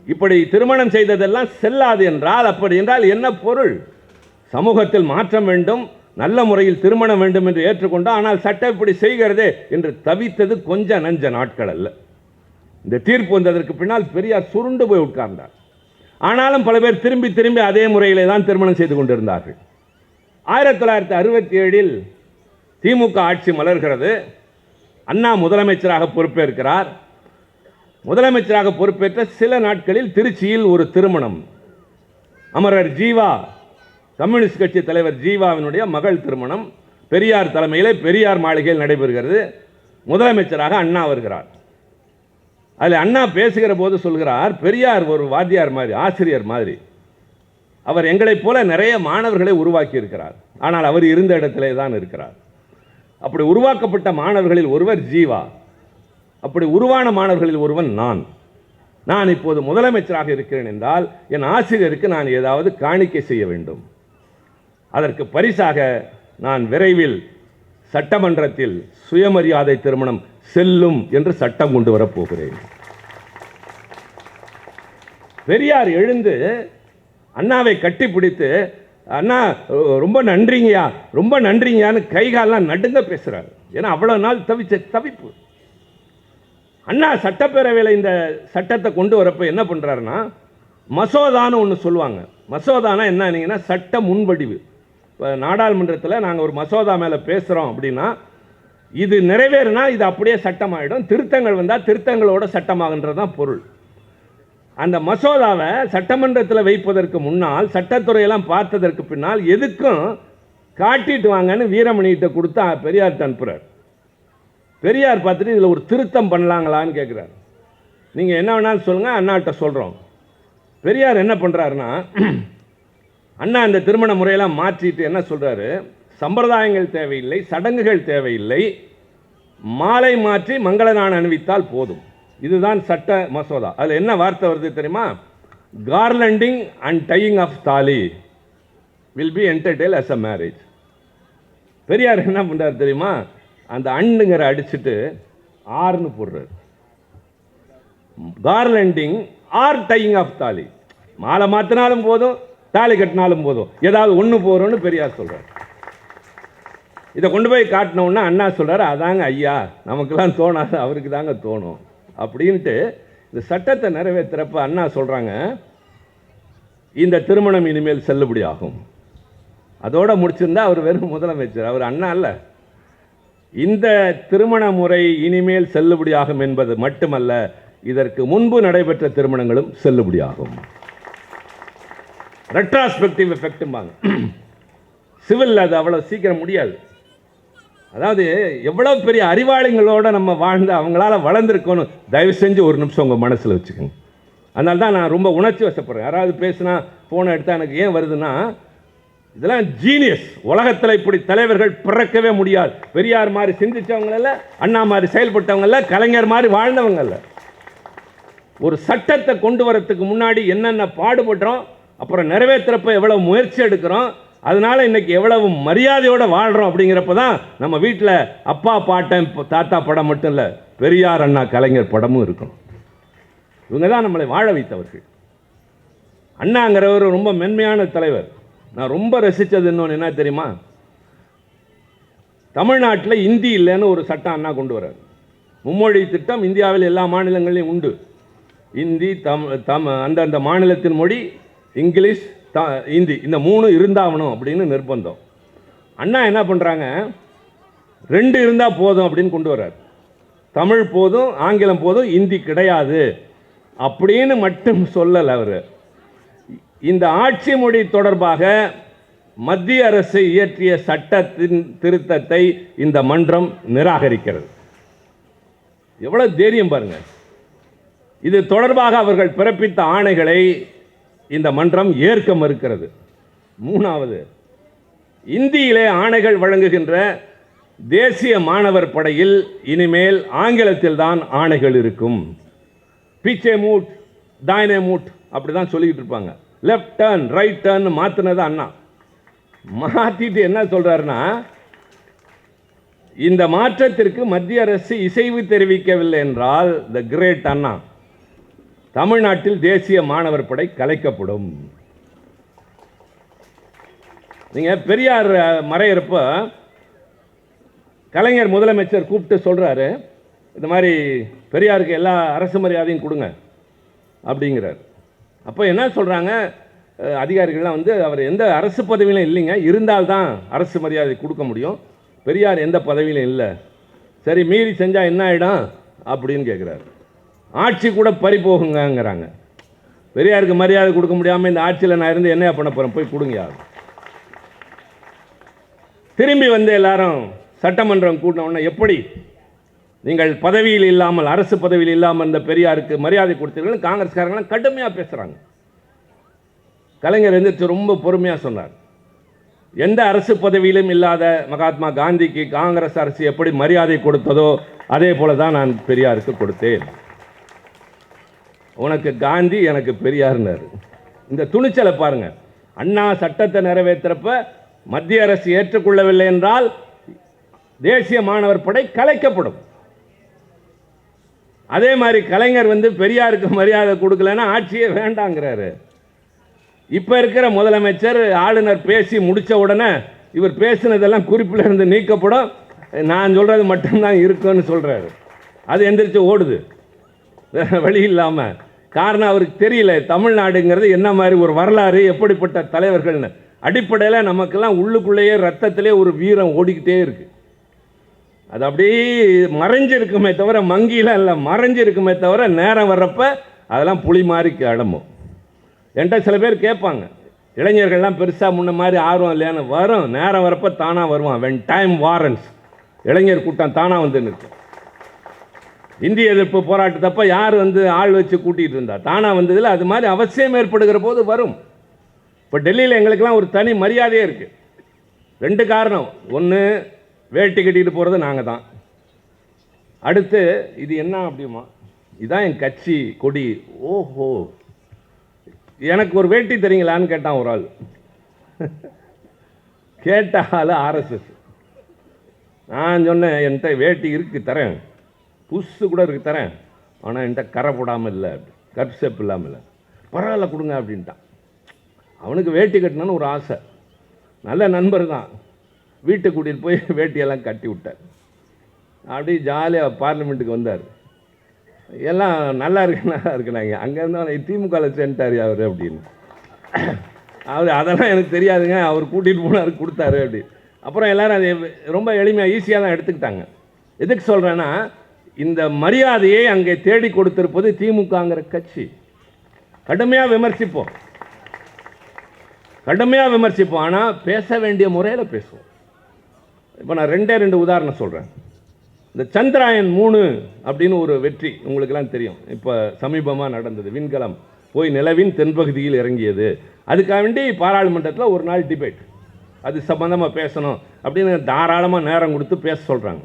இப்படி திருமணம் செய்ததெல்லாம் செல்லாது என்றால், அப்படி என்றால் என்ன பொருள்? சமூகத்தில் மாற்றம் வேண்டும், நல்ல முறையில் திருமணம் வேண்டும் என்று ஏற்றுக்கொண்டு, ஆனால் சட்டம் இப்படி செய்கிறதே என்று தவித்தது கொஞ்ச நஞ்ச நாட்கள் அல்ல. இந்த தீர்ப்பு வந்ததற்கு பின்னால் பெரியார் சுருண்டு போய் உட்கார்ந்தார். ஆனாலும் பல பேர் திரும்பி திரும்பி அதே முறையிலே தான் திருமணம் செய்து கொண்டிருந்தார்கள். 1967 திமுக ஆட்சி மலர்கிறது. அண்ணா முதலமைச்சராக பொறுப்பேற்கிறார். முதலமைச்சராக பொறுப்பேற்ற சில நாட்களில் திருச்சியில் ஒரு திருமணம், அமரர் ஜீவா, கம்யூனிஸ்ட் கட்சி தலைவர் ஜீவாவினுடைய மகள் திருமணம் பெரியார் தலைமையிலே பெரியார் மாளிகையில் நடைபெறுகிறது. முதலமைச்சராக அண்ணா வருகிறார். அதில் அண்ணா பேசுகிற போது சொல்கிறார், பெரியார் ஒரு வாத்தியார் மாதிரி, ஆசிரியர் மாதிரி. அவர் எங்களைப் போல நிறைய மாணவர்களை உருவாக்கி இருக்கிறார். ஆனால் அவர் இருந்த இடத்திலே தான் இருக்கிறார். அப்படி உருவாக்கப்பட்ட மாணவர்களில் ஒருவர் ஜீவா. அப்படி உருவான மாணவர்களில் ஒருவன் நான். நான் இப்போது முதலமைச்சராக இருக்கிறேன் என்றால் என் ஆசிரியருக்கு நான் ஏதாவது காணிக்கை செய்ய வேண்டும். அதற்கு பரிசாக நான் விரைவில் சட்டமன்றத்தில் சுயமரியாதை திருமணம் செல்லும் என்று சட்டம் கொண்டு வரப்போகிறேன். பெரியார் எழுந்து அண்ணாவை கட்டி பிடித்து, அண்ணா ரொம்ப நன்றிங்கயா, ரொம்ப நன்றிங்கயான்னு கைகாலெல்லாம் நடுங்க பேசுகிறார். ஏன்னா அவ்வளோ நாள் தவிச்ச தவிப்பு. அண்ணா சட்டப்பேரவையில் இந்த சட்டத்தை கொண்டு வரப்போ என்ன பண்ணுறாருன்னா, மசோதான்னு ஒன்று சொல்லுவாங்க. மசோதானா என்னன்னீங்கன்னா சட்ட முன்வடிவு. இப்போ நாடாளுமன்றத்தில் நாங்கள் ஒரு மசோதா மேலே பேசுகிறோம் அப்படின்னா இது நிறைவேறினா இது அப்படியே சட்டமாகிடும், திருத்தங்கள் வந்தால் திருத்தங்களோட சட்டமாகன்றது தான் பொருள். அந்த மசோதாவை சட்டமன்றத்தில் வைப்பதற்கு முன்னால் சட்டத்துறையெல்லாம் பார்த்ததற்கு பின்னால் எதுக்கும் காட்டிட்டு வாங்கன்னு வீரமணிகிட்ட கொடுத்து பெரியார்கிட்ட அனுப்புகிறார். பெரியார் பார்த்துட்டு இதில் ஒரு திருத்தம் பண்ணலாங்களான்னு கேட்குறாரு. நீங்கள் என்ன வேணாலும் சொல்லுங்கள், அண்ணாட்ட சொல்கிறோம். பெரியார் என்ன பண்ணுறாருன்னா, அண்ணா இந்த திருமண முறையெல்லாம் மாற்றிட்டு என்ன சொல்கிறாரு, சம்பிரதாயங்கள் தேவையில்லை, சடங்குகள் தேவையில்லை, மாலை மாற்றி மங்கள நாள் அணிவித்தால் போதும். இதுதான் சட்ட மசோதா. அதில் என்ன வார்த்தை வருது தெரியுமா? Garlanding and tying of thali will be entertained as a marriage. Periyar என்ன பண்ணுறாரு தெரியுமா? அந்த அண்ணுங்கிற அடிச்சுட்டு ஆர்னு போடுறாரு. கார்லண்டிங் ஆர் டையிங் ஆஃப் தாலி, மாலை மாற்றினாலும் போதும், தாலி கட்டினாலும் போதும், ஏதாவது ஒன்று போகிறோன்னு பெரியார் சொல்கிறார். இதை கொண்டு போய் காட்டினோன்னா அண்ணா சொல்கிறார், அதாங்க ஐயா நமக்கெல்லாம் தோணாது, அவருக்கு தாங்க தோணும் அப்படின்ட்டு இந்த சட்டத்தை நிறைவேற்றுறப்ப அண்ணா சொல்கிறாங்க, இந்த திருமணம் இனிமேல் செல்லுபடி ஆகும். அதோடு முடிச்சிருந்தா அவர் வெறும் முதலமைச்சர், அவர் அண்ணா அல்ல. இந்த திருமண முறை இனிமேல் செல்லுபடியாகும் என்பது மட்டுமல்ல, இதற்கு முன்பு நடைபெற்ற திருமணங்களும் செல்லுபடியாகும். ரெட்ராஸ்பெக்டிவ் எஃபெக்ட்டும்பாங்க. சிவில் அது அவ்வளோ சீக்கிரம் முடியாது. அதாவது எவ்வளோ பெரிய அறிவாளிகளோடு நம்ம வாழ்ந்து அவங்களால வளர்ந்துருக்கணும், தயவு செஞ்சு ஒரு நிமிஷம் உங்கள் மனசில் வச்சுக்கோங்க. அதனால தான் நான் ரொம்ப உணர்ச்சி வசப்படுறேன். யாராவது பேசுனா ஃபோனை எடுத்தால் எனக்கு ஏன் வருதுன்னா, இதெல்லாம் ஜீனியஸ். உலகத்தில் இப்படி தலைவர்கள் பிறக்கவே முடியாது. பெரியார் மாதிரி சிந்தித்தவங்கள, அண்ணா மாதிரி செயல்பட்டவங்கள, கலைஞர் மாதிரி வாழ்ந்தவங்கள. ஒரு சட்டத்தை கொண்டு வரத்துக்கு முன்னாடி என்னென்ன பாடுபடுறோம், அப்புறம் நிறைவேற்றுறப்ப எவ்வளோ முயற்சி எடுக்கிறோம், அதனால இன்னைக்கு எவ்வளவு மரியாதையோடு வாழ்கிறோம் அப்படிங்கிறப்ப தான் நம்ம வீட்டில் அப்பா பாட்டன் தாத்தா படம் மட்டும் இல்லை, பெரியார் அண்ணா கலைஞர் படமும் இருக்கணும். இவங்க தான் நம்மளை வாழ வைத்தவர்கள். அண்ணாங்கிறவர் ரொம்ப மென்மையான தலைவர். நான் ரொம்ப ரசித்தது இன்னொன்று என்ன தெரியுமா? தமிழ்நாட்டில் இந்தி இல்லைன்னு ஒரு சட்டம் அண்ணா கொண்டு வர்றார். மும்மொழி திட்டம் இந்தியாவில் எல்லா மாநிலங்களையும் உண்டு. இந்தி அந்தந்த மாநிலத்தின் மொழி இங்கிலீஷ் இந்தி இந்த 3 இருந்தாகணும் அப்படின்னு நிர்பந்தம். அண்ணா என்ன பண்ணுறாங்க, 2 இருந்தால் போதும் அப்படின்னு கொண்டு வர்றார். தமிழ் போதும், ஆங்கிலம் போதும், இந்தி கிடையாது அப்படின்னு மட்டும் சொல்லலை அவர். இந்த ஆட்சி மொழி தொடர்பாக மத்திய அரசு இயற்றிய சட்டத்தின் திருத்தத்தை இந்த மன்றம் நிராகரிக்கிறது. எவ்வளவு தைரியம் பாருங்க. இது தொடர்பாக அவர்கள் பிறப்பித்த ஆணைகளை இந்த மன்றம் ஏற்க மறுக்கிறது. 3வது, இந்தியிலே ஆணைகள் வழங்குகின்ற தேசிய மாணவர் படையில் இனிமேல் ஆங்கிலத்தில் தான் ஆணைகள் இருக்கும். பீச்சே மூட் தாய்னே மூட் அப்படி தான் சொல்லிக்கிட்டு இருப்பாங்க. லெஃப்ட் டர்ன் ரைட் டர்ன் மாற்றினது அண்ணா. மாற்றிட்டு என்ன சொல்கிறாருன்னா, இந்த மாற்றத்திற்கு மத்திய அரசு இசைவு தெரிவிக்கவில்லை என்றால் த கிரேட் அண்ணா தமிழ்நாட்டில் தேசிய மாணவர் படை கலைக்கப்படும். நீங்கள் பெரியார் மறையிறப்ப கலைஞர் முதலமைச்சர் கூப்பிட்டு சொல்கிறாரு, இந்த மாதிரி பெரியாருக்கு எல்லா அரசு மரியாதையும் கொடுங்க அப்படிங்கிறார். அப்போ என்ன சொல்கிறாங்க அதிகாரிகள்லாம் வந்து, அவர் எந்த அரசு பதவியிலும் இல்லைங்க, இருந்தால்தான் அரசு மரியாதை கொடுக்க முடியும், பெரியார் எந்த பதவியிலும் இல்லை. சரி மீறி செஞ்சால் என்ன ஆகிடும் அப்படின்னு கேட்குறாரு. ஆட்சி கூட பறி போகுங்கிறாங்க. பெரியாருக்கு மரியாதை கொடுக்க முடியாமல் இந்த ஆட்சியில் நான் இருந்து என்ன பண்ண போகிறேன், போய் கொடுங்க. திரும்பி வந்து எல்லாரும் சட்டமன்றம் கூட்டினோன்னா, எப்படி நீங்கள் பதவியில் இல்லாமல் அரசு பதவியில் இல்லாமல் இந்த பெரியாருக்கு மரியாதை கொடுத்தீர்கள் காங்கிரஸ்காரங்களாம் கடுமையாக பேசுகிறாங்க. கலைஞர் எந்திரிச்சு ரொம்ப பொறுமையாக சொன்னார், எந்த அரசு பதவியிலும் இல்லாத மகாத்மா காந்திக்கு காங்கிரஸ் அரசு எப்படி மரியாதை கொடுத்ததோ அதே போல தான் நான் பெரியாருக்கு கொடுத்தேன். உனக்கு காந்தி எனக்கு பெரியார்னார். இந்த துணிச்சலை பாருங்க. அண்ணா சட்டத்தை நிறைவேற்றப்ப மத்திய அரசு ஏற்றுக்கொள்ளவில்லை என்றால் தேசிய மாணவர் படை கலைக்கப்படும். அதே மாதிரி கலைஞர் வந்து பெரியாருக்கு மரியாதை கொடுக்கலன்னா ஆட்சியே வேண்டாங்கிறாரு. இப்போ இருக்கிற முதலமைச்சர் ஆளுநர் பேசி முடித்த உடனே இவர் பேசினதெல்லாம் குறிப்பில் இருந்து நீக்கப்படும், நான் சொல்கிறது மட்டும்தான் இருக்குன்னு சொல்கிறாரு. அது எந்திரிச்சு ஓடுது வழி இல்லாமல். காரணம் அவருக்கு தெரியல தமிழ்நாடுங்கிறது என்ன மாதிரி ஒரு வரலாறு, எப்படிப்பட்ட தலைவர்கள்னு. அடிப்படையில் நமக்கெல்லாம் உள்ளுக்குள்ளேயே ரத்தத்திலே ஒரு வீரம் ஓடிக்கிட்டே இருக்குது. அது அப்படியே மறைஞ்சிருக்குமே தவிர, மங்கிலாம் இல்லை, மறைஞ்சிருக்குமே தவிர நேரம் வர்றப்ப அதெல்லாம் புலி மாதிரி அடம்பும். என்கிட்ட சில பேர் கேட்பாங்க, இளைஞர்கள்லாம் பெருசாக முன்ன மாதிரி ஆர்வம் இல்லையான்னு. வரும், நேரம் வரப்போ தானாக வருவான். வென் டைம் வாரன்ஸ், இளைஞர் கூட்டம் தானாக வந்து நிற்கும். இந்திய எதிர்ப்பு போராட்டத்தப்போ யார் வந்து ஆள் வச்சு கூட்டிகிட்டு இருந்தா? தானாக வந்ததில். அது மாதிரி அவசியம் ஏற்படுகிற போது வரும். இப்போ டெல்லியில் எங்களுக்கெல்லாம் ஒரு தனி மரியாதையே இருக்குது. 2 காரணம். ஒன்று, வேட்டி கட்டிட்டு போகிறது நாங்கள் தான். அடுத்து, இது என்ன அப்படிமா, இதுதான் என் கட்சி கொடி. ஓஹோ, எனக்கு ஒரு வேட்டி தெரியுங்களான்னு கேட்டான் ஒரு ஆள். கேட்டால் ஆர்எஸ்எஸ். நான் சொன்னேன், என்கிட்ட வேட்டி இருக்குது தரேன், புதுசு கூட இருக்குது தரேன், ஆனால் என்கிட்ட கரை போடாமல் இல்லை, கப் செப் இல்லாமல் இல்லை. பரவாயில்ல கொடுங்க அப்படின்ட்டான். அவனுக்கு வேட்டி கட்டணும்னு ஒரு ஆசை. நல்ல நண்பர் தான். வீட்டை கூட்டிகிட்டு போய் வேட்டியெல்லாம் கட்டி விட்டார். அப்படி ஜாலியாக பார்லிமெண்ட்டுக்கு வந்தார். எல்லாம் நல்லா இருக்குனாங்க. அங்கேருந்து திமுகவில் சேர்ந்துட்டார் அவர் அப்படின்னு. அவர் அதெல்லாம் எனக்கு தெரியாதுங்க, அவர் கூட்டிகிட்டு போனார், கொடுத்தாரு அப்படி. அப்புறம் எல்லோரும் அதை ரொம்ப எளிமையாக ஈஸியாக தான் எடுத்துக்கிட்டாங்க. எதுக்கு சொல்கிறேன்னா, இந்த மரியாதையை அங்கே தேடி கொடுத்திருப்பது திமுகங்கிற கட்சி. கடுமையாக விமர்சிப்போம், கடுமையாக விமர்சிப்போம், ஆனால் பேச வேண்டிய முறையில் பேசுவோம். இப்போ நான் 2 உதாரணம் சொல்கிறேன். இந்த சந்திராயன் 3 அப்படின்னு ஒரு வெற்றி உங்களுக்கெல்லாம் தெரியும். இப்போ சமீபமாக நடந்தது. விண்கலம் போய் நிலவின் தென்பகுதியில் இறங்கியது. அதுக்காக வேண்டி பாராளுமன்றத்தில் ஒரு நாள் டிபேட், அது சம்பந்தமாக பேசணும் அப்படின்னு தாராளமாக நேரம் கொடுத்து பேச சொல்கிறாங்க.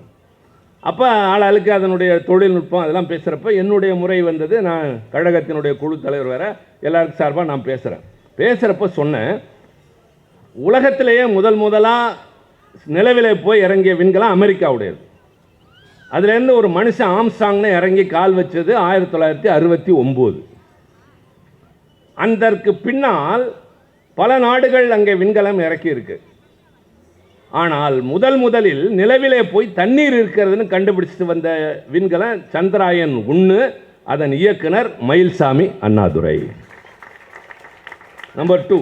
அப்போ ஆளாளுக்கு அதனுடைய தொழில்நுட்பம் அதெல்லாம் பேசுகிறப்ப என்னுடைய முறை வந்தது. நான் கழகத்தினுடைய குழு தலைவர் வேறு, எல்லாருக்கும் சார்பாக நான் பேசுகிறப்ப சொன்னேன், உலகத்திலேயே முதலாக நிலவிலே போய் இறங்கிய விண்கலம் அமெரிக்காவுடையது. அதுலேருந்து ஒரு மனுஷன் ஆம்ஸ்ட்ராங்னு இறங்கி கால் வச்சது 1969. அதற்கு பின்னால் பல நாடுகள் அங்கே விண்கலம் இறக்கி இருக்கு. ஆனால் முதலில் நிலவிலே போய் தண்ணீர் இருக்கிறதுன்னு கண்டுபிடிச்சிட்டு வந்த விண்கலம் சந்திராயன் 1. அதன் இயக்குனர் மயில்சாமி அண்ணாதுரை. நம்பர் 2,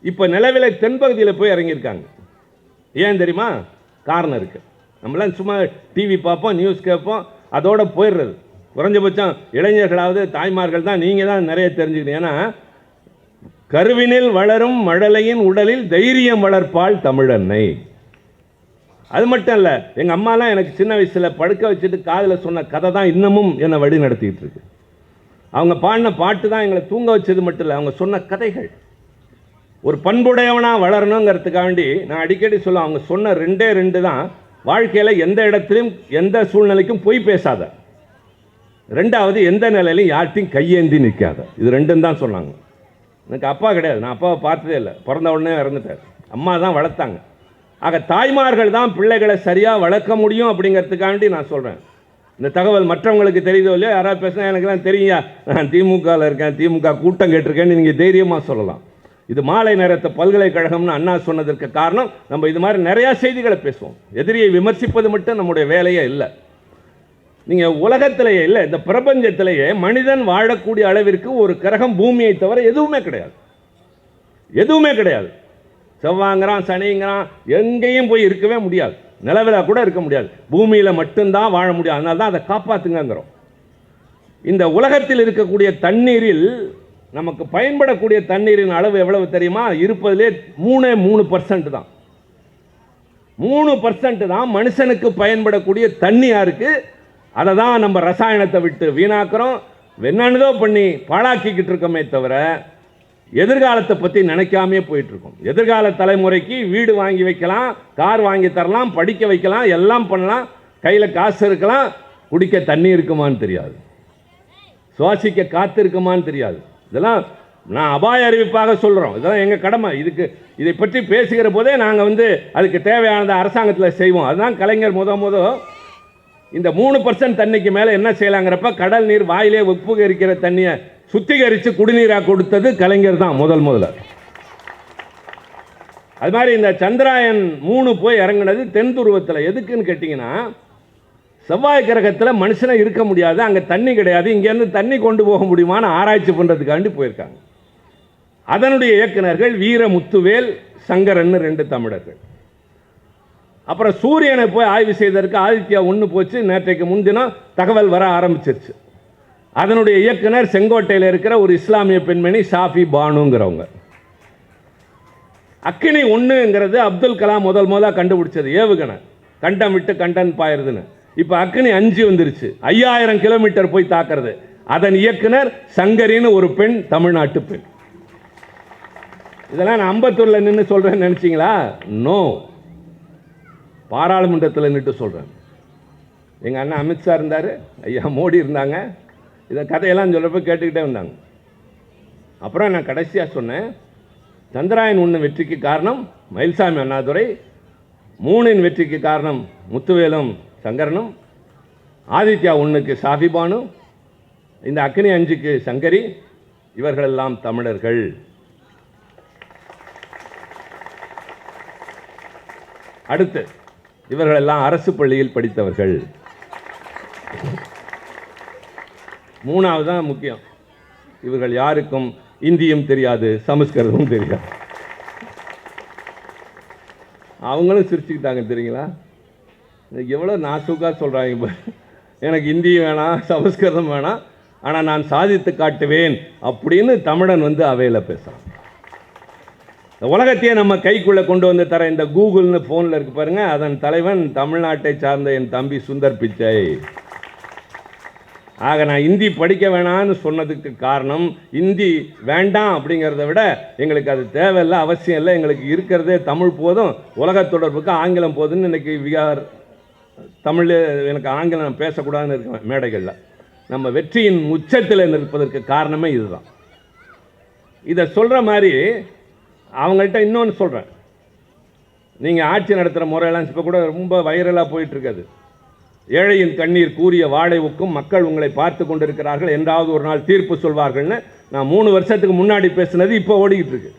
இப்போ நிலவிலே தென்பகுதியில் போய் இறங்கியிருக்காங்க. ஏன் தெரியுமா? காரணம் இருக்குது. நம்மளாம் சும்மா டிவி பார்ப்போம், நியூஸ் கேட்போம், அதோடு போயிடுறது. குறைஞ்சபட்சம் இளைஞர்களாவது, தாய்மார்கள் தான், நீங்கள் தான் நிறைய தெரிஞ்சுக்கணும். ஏன்னா, கருவினில் வளரும் மழலையின் உடலில் தைரியம் வளர்ப்பாள் தமிழன்னை. அது மட்டும் இல்லை, எங்கள் அம்மாலாம் எனக்கு சின்ன வயசில் படுக்க வச்சுட்டு காதில் சொன்ன கதை தான் இன்னமும் என்னை வழி நடத்திக்கிட்டு இருக்கு. அவங்க பாடின பாட்டு தான் எங்களை தூங்க வச்சது மட்டும் இல்லை, அவங்க சொன்ன கதைகள். ஒரு பண்புடையவனாக வளரணுங்கிறதுக்காண்டி நான் அடிக்கடி சொல்லுவேன், அவங்க சொன்ன 2 தான். வாழ்க்கையில் எந்த இடத்துலையும் எந்த சூழ்நிலைக்கும் பொய் பேசாத, 2வது எந்த நிலையிலையும் யார்ட்டையும் கையேந்தி நிற்காத. இது 2 தான் சொன்னாங்க. எனக்கு அப்பா கிடையாது, நான் அப்பாவை பார்த்ததே இல்லை, பிறந்த உடனே இறந்துட்டார். அம்மா தான் வளர்த்தாங்க. ஆக தாய்மார்கள் தான் பிள்ளைகளை சரியாக வளர்க்க முடியும் அப்படிங்கிறதுக்காண்டி நான் சொல்கிறேன். இந்த தகவல் மற்றவங்களுக்கு தெரியுதோ இல்லையோ, யாராவது பேசினா எனக்குலாம் தெரியும், நான் திமுகவில் இருக்கேன், திமுக கூட்டம் கேட்டிருக்கேன்னு நீங்கள் தைரியமாக சொல்லலாம். இது மாலை நேரத்தை பல்கலைக்கழகம்னு அண்ணா சொன்னதற்கு காரணம், நம்ம இது மாதிரி நிறையா செய்திகளை பேசுவோம். எதிரியை விமர்சிப்பது மட்டும் நம்முடைய வேலையே இல்லை. நீங்கள் உலகத்திலேயே இல்லை, இந்த பிரபஞ்சத்திலேயே மனிதன் வாழக்கூடிய அளவிற்கு ஒரு கிரகம் பூமியை தவிர எதுவுமே கிடையாது. எதுவுமே கிடையாது. செவ்வாங்கிறான், சனிங்கிறான், எங்கேயும் போய் இருக்கவே முடியாது. நிலவில் கூட இருக்க முடியாது. பூமியில் மட்டும்தான் வாழ முடியும். அதனால தான் அதை காப்பாற்றுங்கிறோம். இந்த உலகத்தில் இருக்கக்கூடிய தண்ணீரில் நமக்கு பயன்படக்கூடிய தண்ணீரின் அளவு எவ்வளவு தெரியுமா? இருப்பதிலே 3% தான். 3% தான் மனுஷனுக்கு பயன்படக்கூடிய தண்ணியாக இருக்குது. அதை தான் நம்ம ரசாயனத்தை விட்டு வீணாக்கிறோம், என்னென்னதோ பண்ணி பாழாக்கிக்கிட்டு இருக்கோமே தவிர எதிர்காலத்தை பற்றி நினைக்காமே போயிட்டுருக்கோம். எதிர்கால தலைமுறைக்கு வீடு வாங்கி வைக்கலாம், கார் வாங்கி தரலாம், படிக்க வைக்கலாம், எல்லாம் பண்ணலாம், கையில் காசு இருக்கலாம், குடிக்க தண்ணி இருக்குமான்னு தெரியாது, சுவாசிக்க காற்று இருக்குமான்னு தெரியாது. இதெல்லாம் நான் அபாய அறிவிப்பாக சொல்கிறோம். இதெல்லாம் எங்கள் கடமை. இதை பற்றி பேசுகிற போதே நாங்கள் அதுக்கு தேவையானதை அரசாங்கத்தில் செய்வோம். அதுதான் கலைஞர் இந்த 3% தண்ணிக்கு மேலே என்ன செய்யலாங்கிறப்ப கடல் நீர் வாயிலே உப்புகரிக்கிற தண்ணியை சுத்திகரித்து குடிநீராக கொடுத்தது கலைஞர் தான் முதல்ல. அது மாதிரி இந்த சந்திராயன் 3 போய் இறங்கினது தென் துருவத்தில். எதுக்குன்னு கேட்டிங்கன்னா, செவ்வாய் கிரகத்தில் மனுஷனை இருக்க முடியாது, அங்கே தண்ணி கிடையாது, இங்கேருந்து தண்ணி கொண்டு போக முடியுமான்னு ஆராய்ச்சி பண்ணுறதுக்காண்டி போயிருக்காங்க. அதனுடைய இயக்குநர்கள் வீர முத்துவேல், சங்கரன் 2 தமிழர்கள். அப்புறம் சூரியனை போய் ஆய்வு செய்ததற்கு ஆதித்யா 1 போச்சு. நேற்றைக்கு முன்தினம் தகவல் வர ஆரம்பிச்சிருச்சு. அதனுடைய இயக்குனர் செங்கோட்டையில் இருக்கிற ஒரு இஸ்லாமிய பெண்மணி ஷாஃபி பானுங்கிறவங்க. அக்கினி 1ங்கிறது அப்துல் கலாம் முதல் கண்டுபிடிச்சது ஏவுகணை, கண்டம் விட்டு கண்டன் பாயிருதுன்னு. இப்போ அக்கினி 5 வந்துருச்சு, 5000 கிலோமீட்டர் போய் தாக்குறது. அதன் இயக்குனர் சங்கரின்னு ஒரு பெண், தமிழ்நாட்டு பெண். இதெல்லாம் நான் அம்பத்தூரில் நின்று சொல்கிறேன்னு நினச்சிங்களா? நோ, பாராளுமன்றத்தில் நின்று சொல்கிறேன். எங்கள் அண்ணன் அமித்ஷா இருந்தார், ஐயா மோடி இருந்தாங்க. இதை கதையெல்லாம் சொல்கிறப்ப கேட்டுக்கிட்டே வந்தாங்க. அப்புறம் நான் கடைசியாக சொன்னேன், சந்திராயன் 1 வெற்றிக்கு காரணம் மயில்சாமி அண்ணாதுரை, 3 வெற்றிக்கு காரணம் முத்துவேலும் சங்கரனும், ஆதித்யா 1க்கு ஷாஃபி பானு, இந்த அக்னி 5க்கு சங்கரி. இவர்களெல்லாம் தமிழர்கள். அடுத்து இவர்களெல்லாம் அரசு பள்ளியில் படித்தவர்கள். 3வது தான் முக்கியம், இவர்கள் யாருக்கும் இந்தியும் தெரியாது, சமஸ்கிருதமும் தெரியாது. அவங்களும் சிரிச்சுக்கிட்டாங்க தெரியுங்களா? எவ்வளோ நாசூக்காக சொல்கிறாங்க. எனக்கு இந்தி வேணாம், சமஸ்கிருதம் வேணாம், ஆனால் நான் சாதித்து காட்டுவேன் அப்படின்னு தமிழன் வந்து அவையில் பேசுகிறான். உலகத்தையே நம்ம கைக்குள்ளே கொண்டு வந்து தர இந்த கூகுள்னு ஃபோனில் இருக்கு பாருங்க, அதன் தலைவன் தமிழ்நாட்டை சார்ந்த என் தம்பி சுந்தர் பிச்சை. ஆக நான் இந்தி படிக்க வேணான்னு சொன்னதுக்கு காரணம், இந்தி வேண்டாம் அப்படிங்கிறத விட எங்களுக்கு அது தேவையில்லை, அவசியம் இல்லை, எங்களுக்கு இருக்கிறதே தமிழ் போதும், உலக தொடர்புக்கு ஆங்கிலம் போதுன்னு இன்றைக்கி விஆர் தமிழ், எனக்கு ஆங்கிலம் பேசக்கூடாதுன்னு இருக்கேன் மேடைகளில். நம்ம வெற்றியின் உச்சத்தில் நிற்பதற்கு காரணமே இதுதான். இதை சொல்கிற மாதிரி அவங்கள்ட்ட இன்னொன்று சொல்கிறேன், நீங்கள் ஆட்சி நடத்துகிற முறையெல்லாம் இப்போ கூட ரொம்ப வைரலாக போயிட்டுருக்காது. ஏழையின் கண்ணீர் கூறிய வாழை ஊக்கும் மக்கள் உங்களை பார்த்து கொண்டிருக்கிறார்கள், என்றாவது ஒரு நாள் தீர்ப்பு சொல்வார்கள்னு நான் 3 வருஷத்துக்கு முன்னாடி பேசுனது இப்போ ஓடிக்கிட்டு இருக்கு.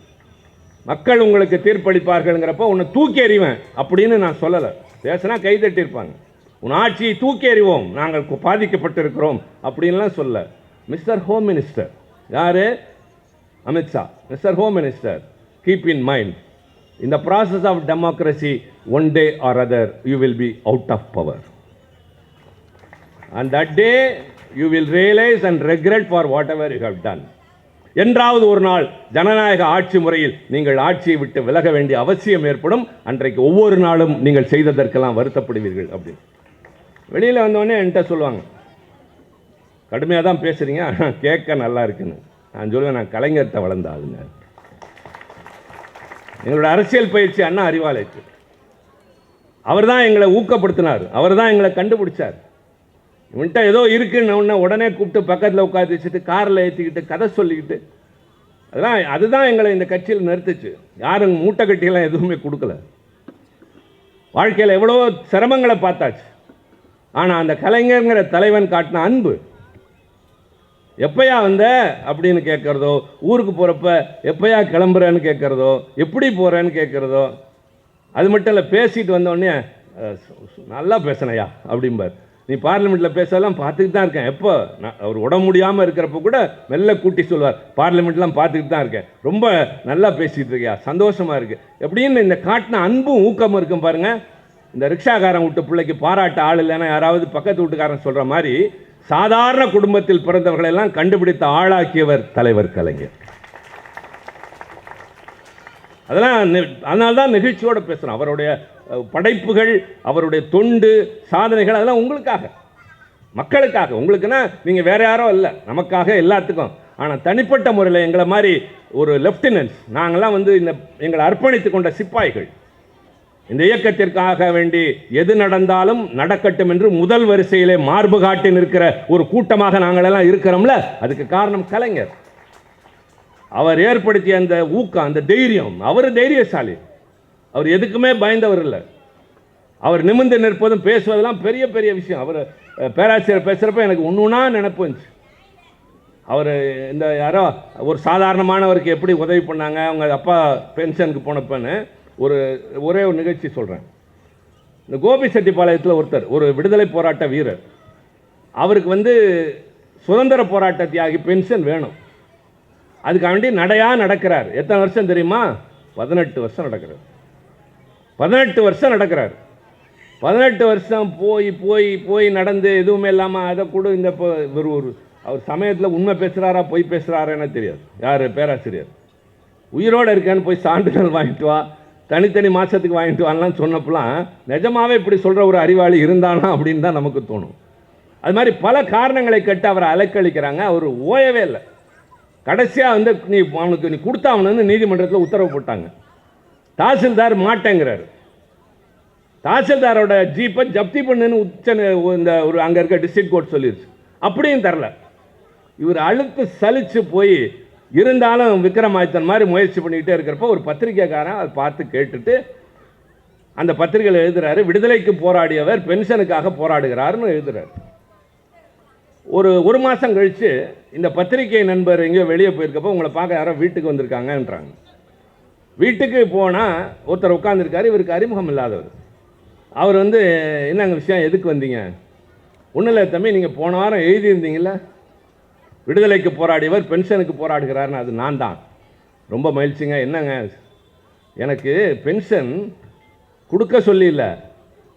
மக்கள் உங்களுக்கு தீர்ப்பளிப்பார்கள்ங்கிறப்ப உன்னை தூக்கி எறிவேன் அப்படின்னு நான் சொல்லலை. பேசினா கைதட்டியிருப்பாங்க. உன் ஆட்சியை தூக்கி எறிவோம், நாங்கள் பாதிக்கப்பட்டிருக்கிறோம் அப்படின்லாம் சொல்ல. மிஸ்டர் ஹோம் மினிஸ்டர் யார்? Amit Shah. Mister home minister, keep in mind, in the process of democracy, one day or other you will be out of power, and that day you will realize and regret for whatever you have done. என்றாவது ஒரு நாள் ஜனநாயக ஆட்சி முறையில் நீங்கள் ஆட்சியை விட்டு விலக வேண்டிய அவசியம் ஏற்படும். அன்றைக்கு ஒவ்வொரு நாளும் நீங்கள் செய்ததற்கெல்லாம் வருத்தப்படுவீர்கள் அப்படின்னு. வெளியில் வந்தோடனே என்கிட்ட சொல்லுவாங்க, கடுமையாக தான் பேசுகிறீங்க, ஆனால் கேட்க நல்லா இருக்குன்னு. நான் சொல்லுவேன், நான் கலைஞர்கிட்ட வளர்ந்தாதுங்க. எங்களோட அரசியல் பயிற்சி அண்ணா அறிவாலயத்து. அவர் தான் எங்களை ஊக்கப்படுத்தினார், அவர் தான் எங்களை கண்டுபிடிச்சார். இவன்கிட்ட ஏதோ இருக்குன்னு உடனே கூப்பிட்டு பக்கத்தில் உட்காந்து வச்சுட்டு காரில் ஏற்றிக்கிட்டு கதை சொல்லிக்கிட்டு, அதுதான் எங்களை இந்த கட்சியில் நிறுத்துச்சு. யாரும் மூட்டை கட்டியெல்லாம் எதுவுமே கொடுக்கல. வாழ்க்கையில் எவ்வளோ சிரமங்களை பார்த்தாச்சு. ஆனால் அந்த கலைஞருங்கிற தலைவன் காட்டின அன்பு, எப்பயா வந்த அப்படின்னு கேட்குறதோ, ஊருக்கு போகிறப்ப எப்பயா கிளம்புறேன்னு கேட்குறதோ, எப்படி போகிறேன்னு கேட்குறதோ, அது மட்டும் இல்லை, பேசிட்டு வந்தோடனே நல்லா பேசினையா அப்படிம்பார். நீ பார்லிமெண்ட்டில் பேசலாம் பார்த்துக்கிட்டு தான் இருக்கேன். எப்போ நான் அவர் உடம்பு முடியாமல் இருக்கிறப்ப கூட மெல்ல கூட்டி சொல்வார், பார்லிமெண்ட்லாம் பார்த்துக்கிட்டு தான் இருக்கேன், ரொம்ப நல்லா பேசிகிட்டு இருக்கியா, சந்தோஷமாக இருக்குது எப்படின்னு இந்த காட்டின அன்பும் ஊக்கமும் இருக்கும் பாருங்கள். இந்த ரிக்ஷாக்காரன் விட்டு பிள்ளைக்கு பாராட்ட ஆள் இல்லைன்னா யாராவது பக்கத்து வீட்டுக்காரன் சொல்கிற மாதிரி சாதாரண குடும்பத்தில் பிறந்தவர்களெல்லாம் கண்டுபிடித்த ஆளாக்கியவர் தலைவர் கலைஞர். அதனால்தான் நிகழ்ச்சியோடு பேசுகிறோம். அவருடைய படைப்புகள், அவருடைய தொண்டு சாதனைகள் அதெல்லாம் உங்களுக்காக, மக்களுக்காக. உங்களுக்குன்னா நீங்கள் வேற யாரோ இல்லை, நமக்காக, எல்லாத்துக்கும். ஆனால் தனிப்பட்ட முறையில் எங்களை மாதிரி ஒரு லெப்டினன்ட்ஸ், நாங்கள்லாம் வந்து எங்களை அர்ப்பணித்து கொண்ட சிப்பாய்கள், இந்த இயக்கத்திற்காக வேண்டி எது நடந்தாலும் நடக்கட்டும் என்று முதல் வரிசையிலே மார்பு காட்டி நிற்கிற ஒரு கூட்டமாக நாங்கள் எல்லாம் இருக்கிறோம்ல, அதுக்கு காரணம் கலைஞர். அவர் ஏற்படுத்திய அந்த ஊக்கம், அந்த தைரியம். அவர் தைரியசாலி, அவர் எதுக்குமே பயந்தவர் இல்லை. அவர் நிமிர்ந்து நிற்பதும் பேசுவதெல்லாம் பெரிய பெரிய விஷயம். அவர் பேராசிரியர் பேசுகிறப்ப எனக்கு ஒன்றுனா நினைப்பு வந்துச்சு. அவர் இந்த யாரோ ஒரு சாதாரணமானவருக்கு எப்படி உதவி பண்ணாங்க, அவங்க அப்பா பென்ஷனுக்கு போனப்பன்னு ஒரே ஒரு நிகழ்ச்சி சொல்கிறேன். இந்த கோபிச்செட்டிப்பாளையத்தில் ஒருத்தர், ஒரு விடுதலை போராட்ட வீரர், அவருக்கு வந்து சுதந்திர போராட்ட தியாகி பென்ஷன் வேணும். அதுக்காண்டி நடக்கிறார். எத்தனை வருஷம் தெரியுமா? 18 வருஷம் நடக்கிறார். 18 வருஷம் நடக்கிறார். 18 வருஷம் போய் போய் போய் நடந்து எதுவுமே இல்லாமல் அதை கூட இந்த ஒரு அவர் சமயத்தில் உண்மை பேசுகிறாரா பொய் பேசுகிறாரான்னு தெரியாது. யார்? பேராசிரியர். உயிரோடு இருக்கேன்னு போய் சான்றிதழ் வாங்கிட்டு வா, தனித்தனி மாதத்துக்கு வாங்கிட்டு வாங்கலாம் சொன்னப்பெல்லாம் நிஜமாவே இப்படி சொல்கிற ஒரு அறிவாளி இருந்தானா அப்படின்னு தான் நமக்கு தோணும். அது மாதிரி பல காரணங்களை கட்டு அவரை அலைக்கழிக்கிறாங்க. அவர் ஓயவே இல்லை. கடைசியாக வந்து அவனுக்கு நீ கொடுத்தாவணுன்னு நீதிமன்றத்தில் உத்தரவு போட்டாங்க. தாசில்தார் மாட்டேங்கிறார். தாசில்தாரோட ஜீப்பை ஜப்தி பண்ணுன்னு இந்த ஒரு அங்கே இருக்க டிஸ்ட்ரிக்ட் கோர்ட் சொல்லிடுச்சு. அப்படியும் தரல. இவர் அழுத்து சலிச்சு போய் இருந்தாலும் விக்ரமாதித்தன் மாதிரி முயற்சி பண்ணிக்கிட்டே இருக்கிறப்ப ஒரு பத்திரிக்கைக்காரன் அதை பார்த்து கேட்டுட்டு அந்த பத்திரிகையில் எழுதுறாரு, விடுதலைக்கு போராடியவர் பென்ஷனுக்காக போராடுகிறார்னு எழுதுறாரு. ஒரு மாதம் கழித்து இந்த பத்திரிகை நண்பர் எங்கேயோ வெளியே போயிருக்கப்போ உங்களை பார்க்க யாரோ வீட்டுக்கு வந்திருக்காங்கன்றாங்க. வீட்டுக்கு போனால் ஒருத்தர் உட்காந்துருக்காரு, இவருக்கு அறிமுகம் இல்லாதவர். அவர் வந்து என்னங்க விஷயம், எதுக்கு வந்தீங்க? ஒன்றும் இல்லை தம்பி, நீங்கள் போன வாரம் எழுதியிருந்தீங்கள விடுதலைக்கு போராடியவர் பென்ஷனுக்கு போராடுகிறார்னு, அது நான் தான். ரொம்ப மகிழ்ச்சிங்க. என்னங்க, எனக்கு பென்ஷன் கொடுக்க சொல்லி இல்லை,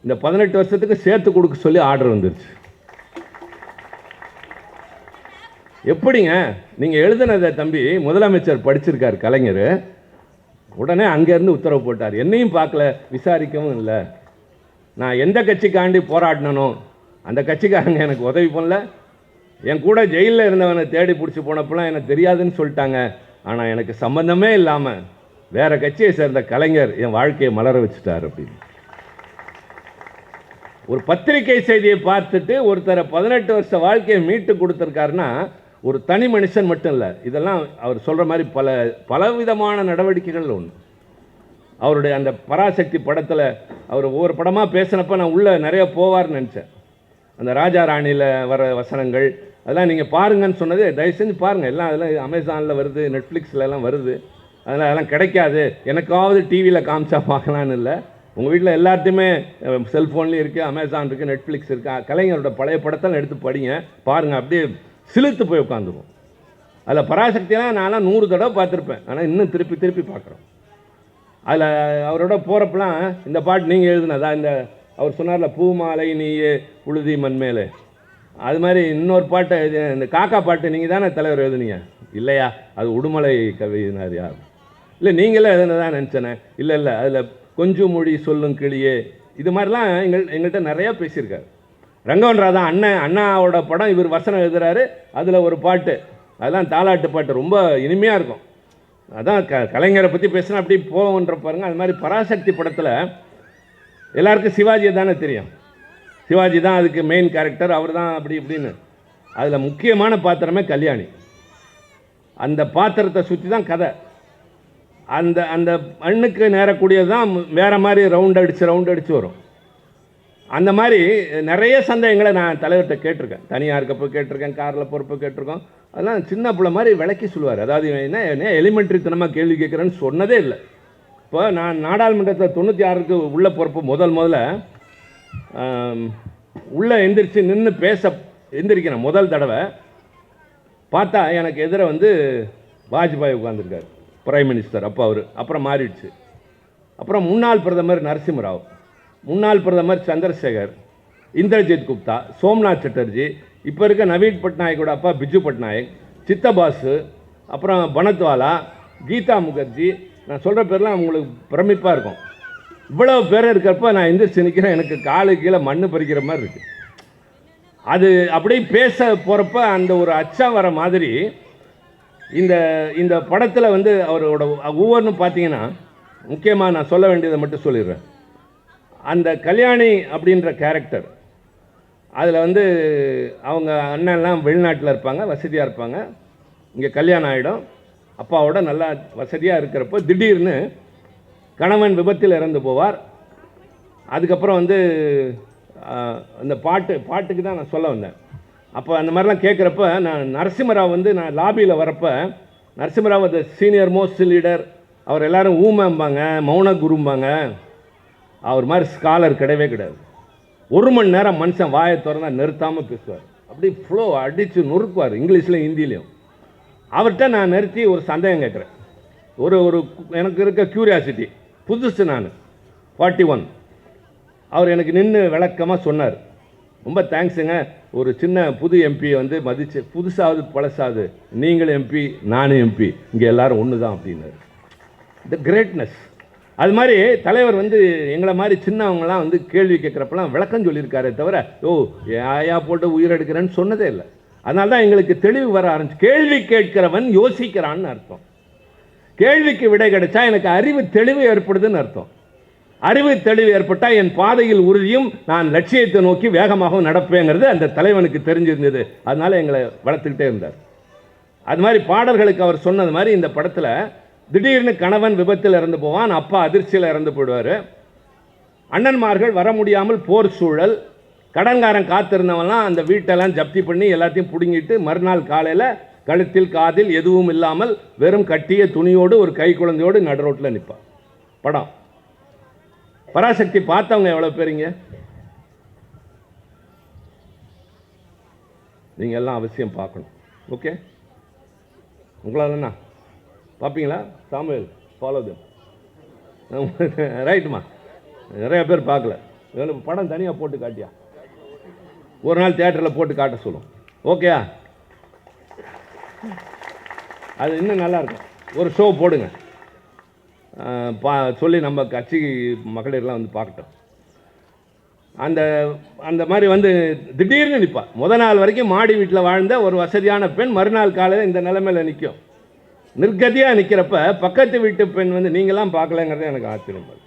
இந்த 18 வருஷத்துக்கு சேர்த்து கொடுக்க சொல்லி ஆர்டர் வந்துருச்சு. எப்படிங்க? நீங்கள் எழுதுனதை தம்பி முதலமைச்சர் படிச்சிருக்கார் கலைஞர். உடனே அங்கேருந்து உத்தரவு போட்டார். என்னையும் பார்க்கல, விசாரிக்கவும் இல்லை. நான் எந்த கட்சிக்காண்டி போராடினனோ அந்த கட்சிக்காரங்க எனக்கு உதவி பண்ணல. என் கூட ஜெயிலில் இருந்தவனை தேடி பிடிச்சி போனப்பெல்லாம் எனக்கு தெரியாதுன்னு சொல்லிட்டாங்க. ஆனால் எனக்கு சம்பந்தமே இல்லாமல் வேறு கட்சியை சேர்ந்த கலைஞர் என் வாழ்க்கையை மலர வச்சுட்டார் அப்படின்னு ஒரு பத்திரிகை செய்தியை பார்த்துட்டு ஒருத்தரை 18 வருஷ வாழ்க்கையை மீட்டு கொடுத்துருக்காருன்னா ஒரு தனி மனுஷன் மட்டும் இல்லை. இதெல்லாம் அவர் சொல்கிற மாதிரி பலவிதமான நடவடிக்கைகள் ஒன்று. அவருடைய அந்த பராசக்தி படத்தில் அவர் ஒவ்வொரு படமாக பேசினப்போ நான் உள்ளே நிறைய போவார்னு நினச்சேன். அந்த ராஜா ராணியில் வர வசனங்கள் அதெல்லாம் நீங்கள் பாருங்கன்னு சொன்னது, தயவு செஞ்சு பாருங்கள். எல்லாம் அதெல்லாம் அமேசானில் வருது, நெட்ஃப்ளிக்ஸ்லலாம் வருது. அதெல்லாம் கிடைக்காது, எனக்காவது டிவியில் காமிச்சா பார்க்கலான்னு இல்லை. உங்கள் வீட்டில் எல்லாத்தையுமே செல்ஃபோன்லேயும் இருக்குது, அமேசான் இருக்குது, நெட்ஃப்ளிக்ஸ் இருக்குது. கலைஞரோட பழைய படத்தெல்லாம் எடுத்து படிங்க, பாருங்கள். அப்படியே சிலுத்து போய் உட்காந்துருவோம். அதில் பராசக்தியெல்லாம் நான்லாம் 100 தடவை பார்த்துருப்பேன். ஆனால் இன்னும் திருப்பி திருப்பி பார்க்குறோம். அதில் அவரோட போகிறப்பெல்லாம் இந்த பாட்டு நீங்கள் எழுதுனதா, இந்த அவர் சொன்னார்ல பூமாலை நீயே புழுதி மண்மேலே, அது மாதிரி இன்னொரு பாட்டை இந்த காக்கா பாட்டு நீங்கள் தானே தலைவர் எழுதுனீங்க? இல்லையா, அது உடுமலை கவினார். யார்? இல்லை நீங்களே எழுதுனதான் நினச்சேனே. இல்லை இல்லை, அதில் கொஞ்சம் மொழி சொல்லும் கிளியே, இது மாதிரிலாம் எங்கள்கிட்ட நிறையா பேசியிருக்காரு. ரங்கவன் ராதா அண்ணாவோட படம் இவர் வசனம் எழுதுகிறாரு. அதில் ஒரு பாட்டு, அதெல்லாம் தாலாட்டு பாட்டு, ரொம்ப இனிமையாக இருக்கும். அதான் கலைஞரை பற்றி பேசினா அப்படி போகன்ற பாருங்கள். அது மாதிரி பராசக்தி படத்தில் எல்லாருக்கும் சிவாஜியை தானே தெரியும். சிவாஜி தான் அதுக்கு மெயின் கேரக்டர், அவர் தான் அப்படி இப்படின்னு. அதில் முக்கியமான பாத்திரமே கல்யாணி. அந்த பாத்திரத்தை சுற்றி தான் கதை. அந்த அந்த மண்ணுக்கு நேரக்கூடியது தான் வேறு மாதிரி ரவுண்ட் அடித்து வரும். அந்த மாதிரி நிறைய சந்தேகங்களை நான் தலைவர்கிட்ட கேட்டிருக்கேன். தனியாக இருக்கப்போ கேட்டிருக்கேன், காரில் போகிறப்போ கேட்டிருக்கோம். அதெல்லாம் சின்ன பிள்ளை மாதிரி விளக்கி சொல்லுவார். அதாவது என்ன எலிமெண்ட்ரி தனமாக கேள்வி கேட்குறேன்னு சொன்னதே இல்லை. இப்போ நான் நாடாளுமன்றத்தில் 96க்கு உள்ளே போகிறப்போ முதல்ல உள்ளே எந்திரிச்சு நின்று எந்திரிக்கிறேன் முதல் தடவை. பார்த்தா எனக்கு எதிர வந்து வாஜ்பாய் உட்காந்துருக்கார், பிரைம் மினிஸ்டர். அப்போ அவர் அப்புறம் மாறிடுச்சு. அப்புறம் முன்னாள் பிரதமர் நரசிம்மராவ், முன்னாள் பிரதமர் சந்திரசேகர், இந்திரஜித் குப்தா, சோம்நாத் சட்டர்ஜி, இப்போ இருக்க நவீன் பட்நாயக்கோட அப்பா பிஜு பட்நாயக், சித்தபாசு, அப்புறம் பனத்வாலா, கீதா முகர்ஜி. நான் சொல்கிற பேர்லாம் உங்களுக்கு பிரமிப்பாக இருக்கும். இவ்வளோ பேர் இருக்கிறப்ப நான் எந்திரிச்சு நிற்கிறேன், எனக்கு காலு கீழே மண்ணு பறிக்கிற மாதிரி இருக்குது. அது அப்படியே பேச போகிறப்ப அந்த ஒரு அச்சம் வர மாதிரி இந்த படத்தில் வந்து அவரோட ஒவ்வொன்றும் பார்த்தீங்கன்னா, முக்கியமாக நான் சொல்ல வேண்டியதை மட்டும் சொல்லிடுறேன். அந்த கல்யாணி அப்படின்ற கேரக்டர், அதில் வந்து அவங்க அண்ணன்லாம் வெளிநாட்டில் இருப்பாங்க, வசதியாக இருப்பாங்க. இங்கே கல்யாணம் ஆகிடும். அப்பாவோட நல்லா வசதியாக இருக்கிறப்போ திடீர்னு கணவன் விபத்தில் இறந்து போவார். அதுக்கப்புறம் வந்து அந்த பாட்டுக்கு தான் நான் சொல்ல வந்தேன். அப்போ அந்த மாதிரிலாம் கேட்குறப்ப நான் நரசிம்மராவ் வந்து நான் லாபியில் வரப்போ, நரசிம்மராவ் அந்த சீனியர் மோஸ்ட் லீடர், அவர் எல்லோரும் ஊமம்பாங்க, மௌன குரும்பாங்க. அவர் மாதிரி ஸ்காலர் கிடையவே கிடையாது. 1 மணி நேரம் மனுஷன் வாயை திறந்தா நிறுத்தாமல் பேசுவார். அப்படி ஃப்ளோ அடித்து நொறுக்குவார், இங்கிலீஷ்லையும் ஹிந்திலையும். அவர்கிட்ட நான் நிறுத்தி ஒரு சந்தேகம் கேட்குறேன். ஒரு எனக்கு இருக்க க்யூரியாசிட்டி, புதுசு நான் 41. அவர் எனக்கு நின்று விளக்கமாக சொன்னார். ரொம்ப தேங்க்ஸுங்க, ஒரு சின்ன புது எம்பியை வந்து மதித்து, புதுசாவது பழசாது, நீங்களும் எம்பி நானும் எம்பி, இங்கே எல்லாரும் ஒன்று தான் அப்படின்னாரு. த கிரேட்னஸ். அது மாதிரி தலைவர் வந்து எங்களை மாதிரி சின்னவங்களாம் வந்து கேள்வி கேட்குறப்பெல்லாம் விளக்கம் சொல்லியிருக்காரே தவிர ஏயா போட்டு உயிரெடுக்கிறேன்னு சொன்னதே இல்லை. அதனால தான் எங்களுக்கு தெளிவு வர ஆரம்பிச்சு. கேள்வி கேட்கிறவன் யோசிக்கிறான்னு அர்த்தம். கேள்விக்கு விடை கிடைச்சா எனக்கு அறிவு தெளிவு ஏற்படுதுன்னு அர்த்தம். அறிவு தெளிவு ஏற்பட்டால் என் பாதையில் உறுதியும், நான் லட்சியத்தை நோக்கி வேகமாகவும் நடப்பேங்கிறது அந்த தலைவனுக்கு தெரிஞ்சிருந்தது. அதனால எங்களை வளர்த்துக்கிட்டே இருந்தார். அது மாதிரி பாடல்களுக்கு அவர் சொன்னது மாதிரி இந்த படத்தில் திடீர்னு கணவன் விபத்தில் இறந்து போவான், அப்பா அதிர்ச்சியில் இறந்து போயிடுவார். அண்ணன்மார்கள் வர முடியாமல் போர் சூழல், கடன்காரன் காத்திருந்தவன்லாம் அந்த வீட்டெல்லாம் ஜப்தி பண்ணி எல்லாத்தையும் பிடுங்கிட்டு மறுநாள் காலையில் கழுத்தில் காதில் எதுவும் இல்லாமல் வெறும் கட்டிய துணியோடு ஒரு கை குழந்தையோடு நடு ரோட்டில் நிற்பான். படம் பராசக்தி பார்த்தவங்க எவ்வளோ பேருங்க? நீங்கள் எல்லாம் அவசியம் பார்க்கணும். ஓகே, உங்களால் என்ன பார்ப்பீங்களா? சாமுவேல் ஃபாலோ தம். ரைட்டுமா, நிறைய பேர் பார்க்கல. படம் தனியாக போட்டு காட்டியா? ஒரு நாள் தியேட்டரில் போட்டு காட்ட சொல்லும். ஓகேயா? அது இன்னும் நல்லாயிருக்கும். ஒரு ஷோ போடுங்க, சொல்லி நம்ம கட்சி மகளிர்லாம் வந்து பார்க்கட்டும். அந்த அந்த மாதிரி வந்து திடீர்னு நிற்பா. முத நாள் வரைக்கும் மாடி வீட்டில் வாழ்ந்த ஒரு வசதியான பெண் மறுநாள் காலையில் இந்த நிலைமையில் நிற்கும். நிர்கதியாக நிற்கிறப்ப பக்கத்து வீட்டு பெண் வந்து நீங்களாம் பார்க்கலங்கிறது எனக்கு ஆச்சரியம்.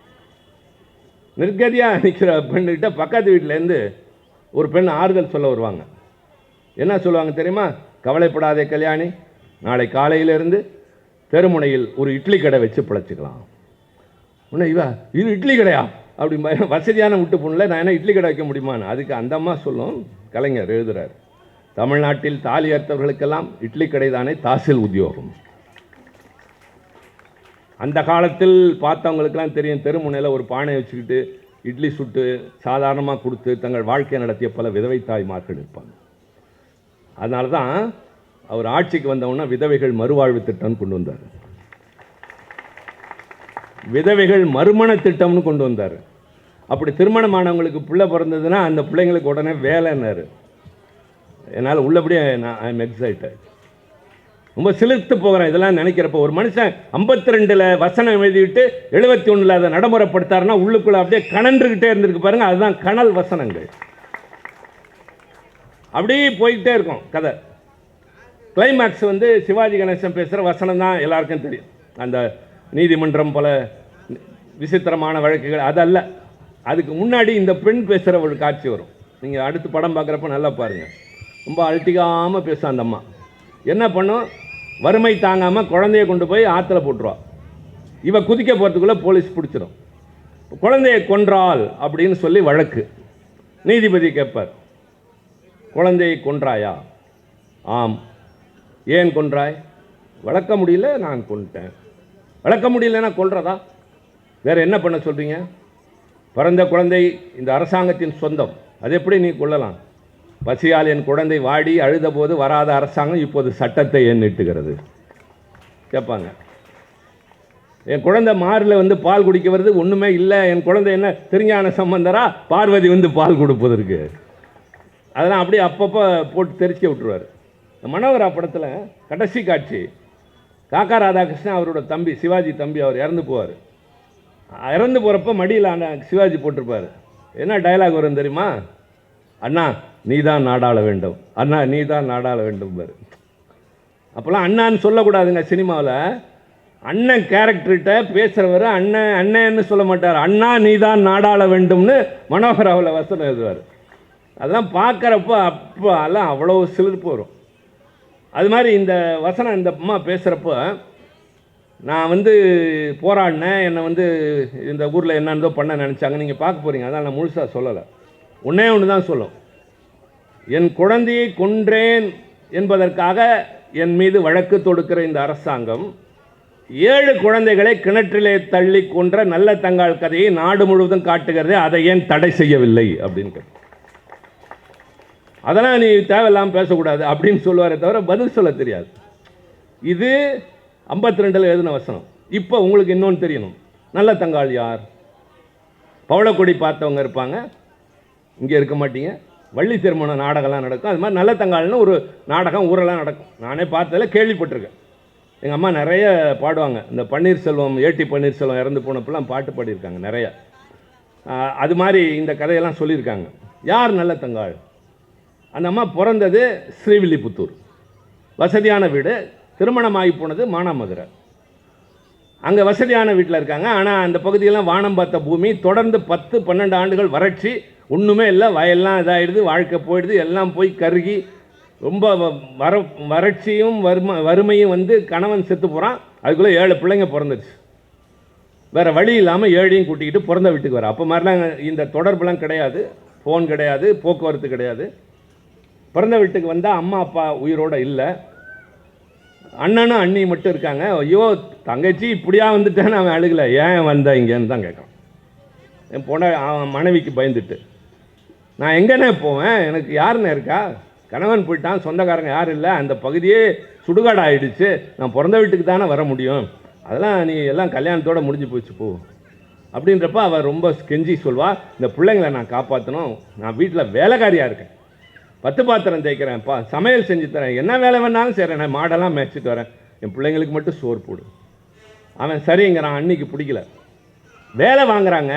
நிர்கதியாக நிற்கிற பெண்ணுக்கிட்ட பக்கத்து வீட்டிலேருந்து ஒரு பெண் ஆறுதல் சொல்ல வருவாங்க. என்ன சொல்லுவாங்க தெரியுமா? கவலைப்படாதே கல்யாணி, நாளை காலையிலேருந்து தெருமுனையில் ஒரு இட்லி கடை வச்சு பிழைச்சிக்கலாம். உன்ன இது இட்லி கடையா அப்படி வசதியான விட்டு பொண்ணில் நான் என்ன இட்லி கடை வைக்க முடியுமான்னு. அதுக்கு அந்த அம்மா சொல்லும், கலைஞர் எழுதுகிறார், தமிழ்நாட்டில் தாலி அறுத்தவர்களுக்கெல்லாம் இட்லி கடை தானே தாசில் உத்தியோகம். அந்த காலத்தில் பார்த்தவங்களுக்கெல்லாம் தெரியும், தெருமுனையில் ஒரு பானை வச்சுக்கிட்டு இட்லி சுட்டு சாதாரணமாக கொடுத்து தங்கள் வாழ்க்கையை நடத்திய பல விதவை தாய்மார்கள் இருப்பாங்க. அதனால தான் அவர் ஆட்சிக்கு வந்தவுடனே விதவைகள் மறுவாழ்வு திட்டம்னு கொண்டு வந்தார். விதவைகள் மறுமண திட்டம்னு கொண்டு வந்தார். அப்படி திருமணமானவங்களுக்கு பிள்ளை பிறந்ததுன்னா அந்த பிள்ளைங்களுக்கு உடனே வேலைன்னாரு. என்னால் உள்ளபடியே ஐ எம் எக்ஸைட்டட். ரொம்ப சிலிர்த்து போகிறேன் இதெல்லாம் நினைக்கிறப்ப. ஒரு மனுஷன் 52 வசனம் எழுதிவிட்டு 71 அதை நடைமுறைப்படுத்தாருன்னா உள்ளுக்குள்ள அப்படியே கணன்றுகிட்டே இருந்திருக்கு பாருங்க. அதுதான் கனல் வசனங்கள். அப்படியே போய்கிட்டே இருக்கும் கதை. கிளைமேக்ஸ் வந்து சிவாஜி கணேசன் பேசுகிற வசனம் தான் எல்லாருக்கும் தெரியும். அந்த நீதிமன்றம் பல விசித்திரமான வழக்குகள் அதல்ல. அதுக்கு முன்னாடி இந்த பெண் பேசுகிற ஒரு காட்சி வரும். நீங்கள் அடுத்து படம் பார்க்குறப்ப நல்லா பாருங்கள். ரொம்ப அழட்டிக்காமல் பேசும் அந்த அம்மா. என்ன பண்ணும்? வறுமை தாங்காமல் குழந்தைய கொண்டு போய் ஆற்றுல போட்டுருவா. இவ குதிக்க போகிறதுக்குள்ளே போலீஸ் பிடிச்சிடும். குழந்தையை கொன்றாள் அப்படின்னு சொல்லி வழக்கு. நீதிபதி கேட்பார், குழந்தையை கொன்றாயா? ஆம். ஏன் கொன்றாய்? வளர்க்க முடியல, நான் கொன்ட்டேன். வளர்க்க முடியலன்னா கொல்றதா? வேறு என்ன பண்ண சொல்கிறீங்க? பிறந்த குழந்தை இந்த அரசாங்கத்தின் சொந்தம், அது எப்படி நீ கொள்ளலாம்? பசியால் என் குழந்தை வாடி அழுத போது வராத அரசாங்கம் இப்போது சட்டத்தை ஏன் நீட்டுகிறது கேட்பாங்க. என் குழந்தை மாரில் வந்து பால் குடிக்க வருது, ஒன்றுமே இல்லை. என் குழந்தை என்ன திருஞான சம்பந்தரா பார்வதி வந்து பால் கொடுப்பதற்கு? அதெல்லாம் அப்படியே அப்பப்போ போட்டு தெரிச்சு விட்டுருவார். மனோகரா படத்தில் கடைசி காட்சி, காக்கா ராதாகிருஷ்ணன் அவரோட தம்பி, சிவாஜி தம்பி, அவர் இறந்து போவார். இறந்து போகிறப்ப மடியில் சிவாஜி போட்டிருப்பார். என்ன டயலாக் வரும் தெரியுமா? அண்ணா நீ தான் நாடாள வேண்டும், அண்ணா நீ தான் நாடாள வேண்டும் பாரு. அப்போல்லாம் அண்ணான்னு சொல்லக்கூடாதுங்க சினிமாவில். அண்ணன் கேரக்டர்கிட்ட பேசுகிறவர் அண்ணன் அண்ணன்னு சொல்ல மாட்டார், அண்ணா நீ தான் நாடாள வேண்டும்னு மனோகராவில் வசனம் எழுதுவார். அதெல்லாம் பார்க்குறப்ப அப்போ எல்லாம் அவ்வளோ சிலிர்ப்பு வரும். அது மாதிரி இந்த வசனம் இந்த அம்மா பேசுகிறப்போ, நான் வந்து போராடினேன், என்னை வந்து இந்த ஊரில் என்னென்னதோ பண்ண நினச்சாங்க, நீங்கள் பார்க்க போகிறீங்க, அதான் நான் முழுசாக சொல்லலை. ஒன்றே ஒன்று தான் சொல்லும், என் குழந்தையை கொன்றேன் என்பதற்காக என் மீது வழக்கு தொடுக்கிற இந்த அரசாங்கம் 7 குழந்தைகளை கிணற்றிலே தள்ளி கொன்ற நல்ல தங்காள் கதையை நாடு முழுவதும் காட்டுகிறது, அதை ஏன் தடை செய்யவில்லை அப்படின்னு. அதெல்லாம் நீ தேவையில்லாமல் பேசக்கூடாது அப்படின்னு சொல்லுவாரே தவிர பதில் சொல்ல தெரியாது. இது 52 எழுதின வசனம். இப்போ உங்களுக்கு இன்னொன்று தெரியணும், நல்ல தங்காள் யார்? பவளக்கொடி பார்த்தவங்க இருப்பாங்க, இங்கே இருக்க மாட்டீங்க. வள்ளி திருமண நாடகம்லாம் நடக்கும். அது மாதிரி நல்ல தங்காள்னு ஒரு நாடகம் ஊரெல்லாம் நடக்கும். நானே பார்த்ததில் கேள்விப்பட்டிருக்கேன். எங்கள் அம்மா நிறைய பாடுவாங்க. இந்த பன்னீர்செல்வம், ஏடி பன்னீர்செல்வம் இறந்து போனப்பெல்லாம் பாட்டு பாடியிருக்காங்க நிறையா. அது மாதிரி இந்த கதையெல்லாம் சொல்லியிருக்காங்க. யார் நல்ல தங்காள்? அந்த அம்மா பிறந்தது ஸ்ரீவில்லிபுத்தூர், வசதியான வீடு. திருமணமாகி போனது மானாமதுரை. அங்கே வசதியான வீட்டில் இருக்காங்க. ஆனால் அந்த பகுதியெல்லாம் வானம் பார்த்த பூமி. தொடர்ந்து 10-12 ஆண்டுகள் வறட்சி, ஒன்றுமே இல்லை. வயல்லாம் இதாகிடுது, வாழ்க்கை போயிடுது, எல்லாம் போய் கருகி ரொம்ப வறட்சியும் வறுமையும் வந்து கணவன் செத்து போகிறான். அதுக்குள்ளே 7 பிள்ளைங்க பிறந்துச்சு. வேறு வழி இல்லாமல் 7ஐயும் கூட்டிக்கிட்டு பிறந்த வீட்டுக்கு வர. அப்போ மாதிரிலாம் இந்த தொடர்புலாம் கிடையாது, ஃபோன் கிடையாது, போக்குவரத்து கிடையாது. பிறந்த வீட்டுக்கு வந்தால் அம்மா அப்பா உயிரோடு இல்லை, அண்ணனும் அண்ணி மட்டும் இருக்காங்க. ஐயோ தங்கச்சி இப்படியா வந்துட்டேன்னு அவன் அழுகலை, ஏன் வந்த இங்கேன்னு தான் கேட்குறான். என் பொண்ணை அவன் மனைவிக்கு பயந்துட்டு, நான் எங்கேனே போவேன், எனக்கு யாருன்னு இருக்கா, கணவன் போயிட்டான், சொந்தக்காரங்க யாரும் இல்லை, அந்த பகுதியே சுடுகாடு ஆகிடுச்சு, நான் பிறந்த வீட்டுக்கு தானே வர முடியும், அதெல்லாம் நீ எல்லாம் கல்யாணத்தோடு முடிஞ்சு போச்சு போ அப்படின்றப்ப அவள் ரொம்ப கெஞ்சி சொல்வா, இந்த பிள்ளைங்களை நான் காப்பாற்றணும், நான் வீட்டில் வேலைக்காரியாக இருக்கேன், 10 பாத்திரம் தேய்க்கிறேன், சமையல் செஞ்சு தரேன், என்ன வேலை வேணாலும் செய்கிறேன், நான் மாடெல்லாம் மேய்ச்சிட்டு வரேன், என் பிள்ளைங்களுக்கு மட்டும் சோறு போடு. அவன் சரிங்கிறான். அன்னைக்கு பிடிக்கல, வேலை வாங்குறாங்க,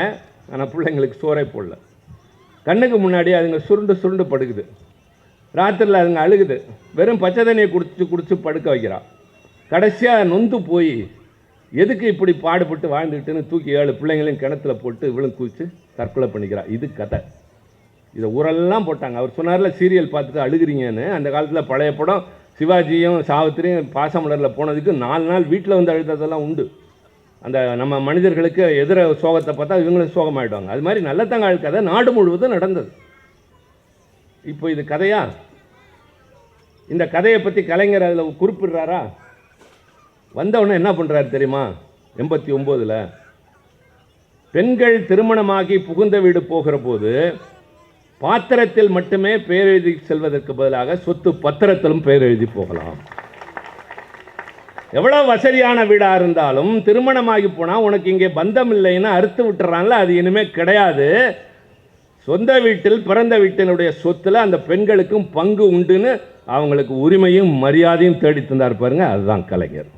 ஆனால் பிள்ளைங்களுக்கு சோறே போடல. கண்ணுக்கு முன்னாடி அதுங்க சுருண்டு சுருண்டு படுக்குது. ராத்திரியில் அதுங்க அழுகுது. வெறும் பச்சை தண்ணியை குடிச்சு படுக்க வைக்கிறா. கடைசியாக நொந்து போய் எதுக்கு இப்படி பாடுபட்டு வாழ்ந்துக்கிட்டுன்னு தூக்கி 7 பிள்ளைங்களையும் கிணத்துல போட்டு இவளும் குதிச்சு தற்கொலை பண்ணிக்கிறா. இது கதை. இதை ஊரெல்லாம் போட்டாங்க. அவர் சொன்னார்ல சீரியல் பார்த்துட்டு அழுகிறீங்கன்னு. அந்த காலத்தில் பழைய படம் சிவாஜியும் சாவித்திரியும் பாசமலரில் போனதுக்கு 4 நாள் வீட்டில் வந்து அழுததெல்லாம் உண்டு. அந்த நம்ம மனிதர்களுக்கு எதிர சோகத்தை பார்த்தா இவங்களும் சோகமாயிடுவாங்க. அது மாதிரி நல்ல தங்காள் கதை நாடு முழுவதும் நடந்தது. இப்போ இது கதையா? இந்த கதையை பற்றி கலைஞர் அதில் குறிப்பிடுறாரா? வந்தவொடனே என்ன பண்ணுறாரு தெரியுமா? 89 பெண்கள் திருமணமாகி புகுந்த வீடு போகிற போது பாத்திரத்தில் மட்டுமே பேர் எழுதி செல்வதற்கு பதிலாக சொத்து பத்திரத்திலும் பேர் எழுதி போகலாம். எவ்வளோ வசதியான வீடாக இருந்தாலும் திருமணமாகி போனால் உனக்கு இங்கே பந்தம் இல்லைன்னு அறுத்து விட்டுறான்ல, அது இனிமேல் கிடையாது. சொந்த வீட்டில் பிறந்த வீட்டினுடைய சொத்தில் அந்த பெண்களுக்கும் பங்கு உண்டுன்னு அவங்களுக்கு உரிமையும் மரியாதையும் தேடி தந்தார் பாருங்க. அதுதான் கலைஞர்.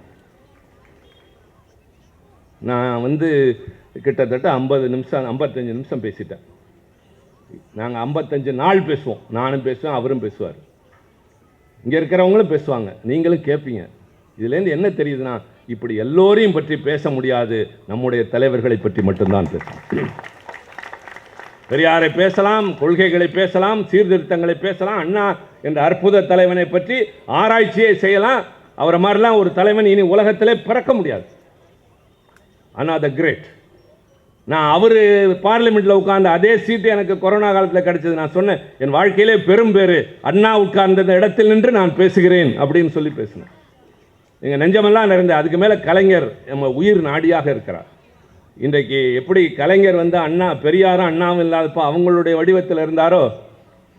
நான் வந்து கிட்டத்தட்ட 50 நிமிஷம் 55 நிமிஷம் பேசிட்டேன். நாங்கள் 55 நாள் பேசுவோம். நானும் பேசுவேன், அவரும் பேசுவார், இங்கே இருக்கிறவங்களும் பேசுவாங்க, நீங்களும் கேட்பீங்க. இதுலேருந்து என்ன தெரியுதுன்னா, இப்படி எல்லோரையும் பற்றி பேச முடியாது, நம்முடைய தலைவர்களை பற்றி மட்டும்தான் பேசலாம். பெரியாரை பேசலாம், கொள்கைகளை பேசலாம், சீர்திருத்தங்களை பேசலாம், அண்ணா என்ற அற்புத தலைவனை பற்றி ஆராய்ச்சியை செய்யலாம். அவரை மாதிரிலாம் ஒரு தலைவன் இனி உலகத்திலே பிறக்க முடியாது. அண்ணா த கிரேட். நான் அவர் பார்லிமெண்ட்டில் உட்கார்ந்த அதே சீட்டு எனக்கு கொரோனா காலத்தில் கிடைச்சது. நான் சொன்னேன், என் வாழ்க்கையிலே பெரும் பேர் அண்ணா உட்கார்ந்த இடத்தில் நின்று நான் பேசுகிறேன் அப்படின்னு சொல்லி பேசினேன். எங்கள் நெஞ்சமெல்லாம் நிறைந்த. அதுக்கு மேலே கலைஞர் நம்ம உயிர் நாடியாக இருக்கிறார். இன்றைக்கு எப்படி கலைஞர் வந்து அண்ணா பெரியாரும் அண்ணாவும் இல்லாதப்போ அவங்களுடைய வடிவத்தில் இருந்தாரோ,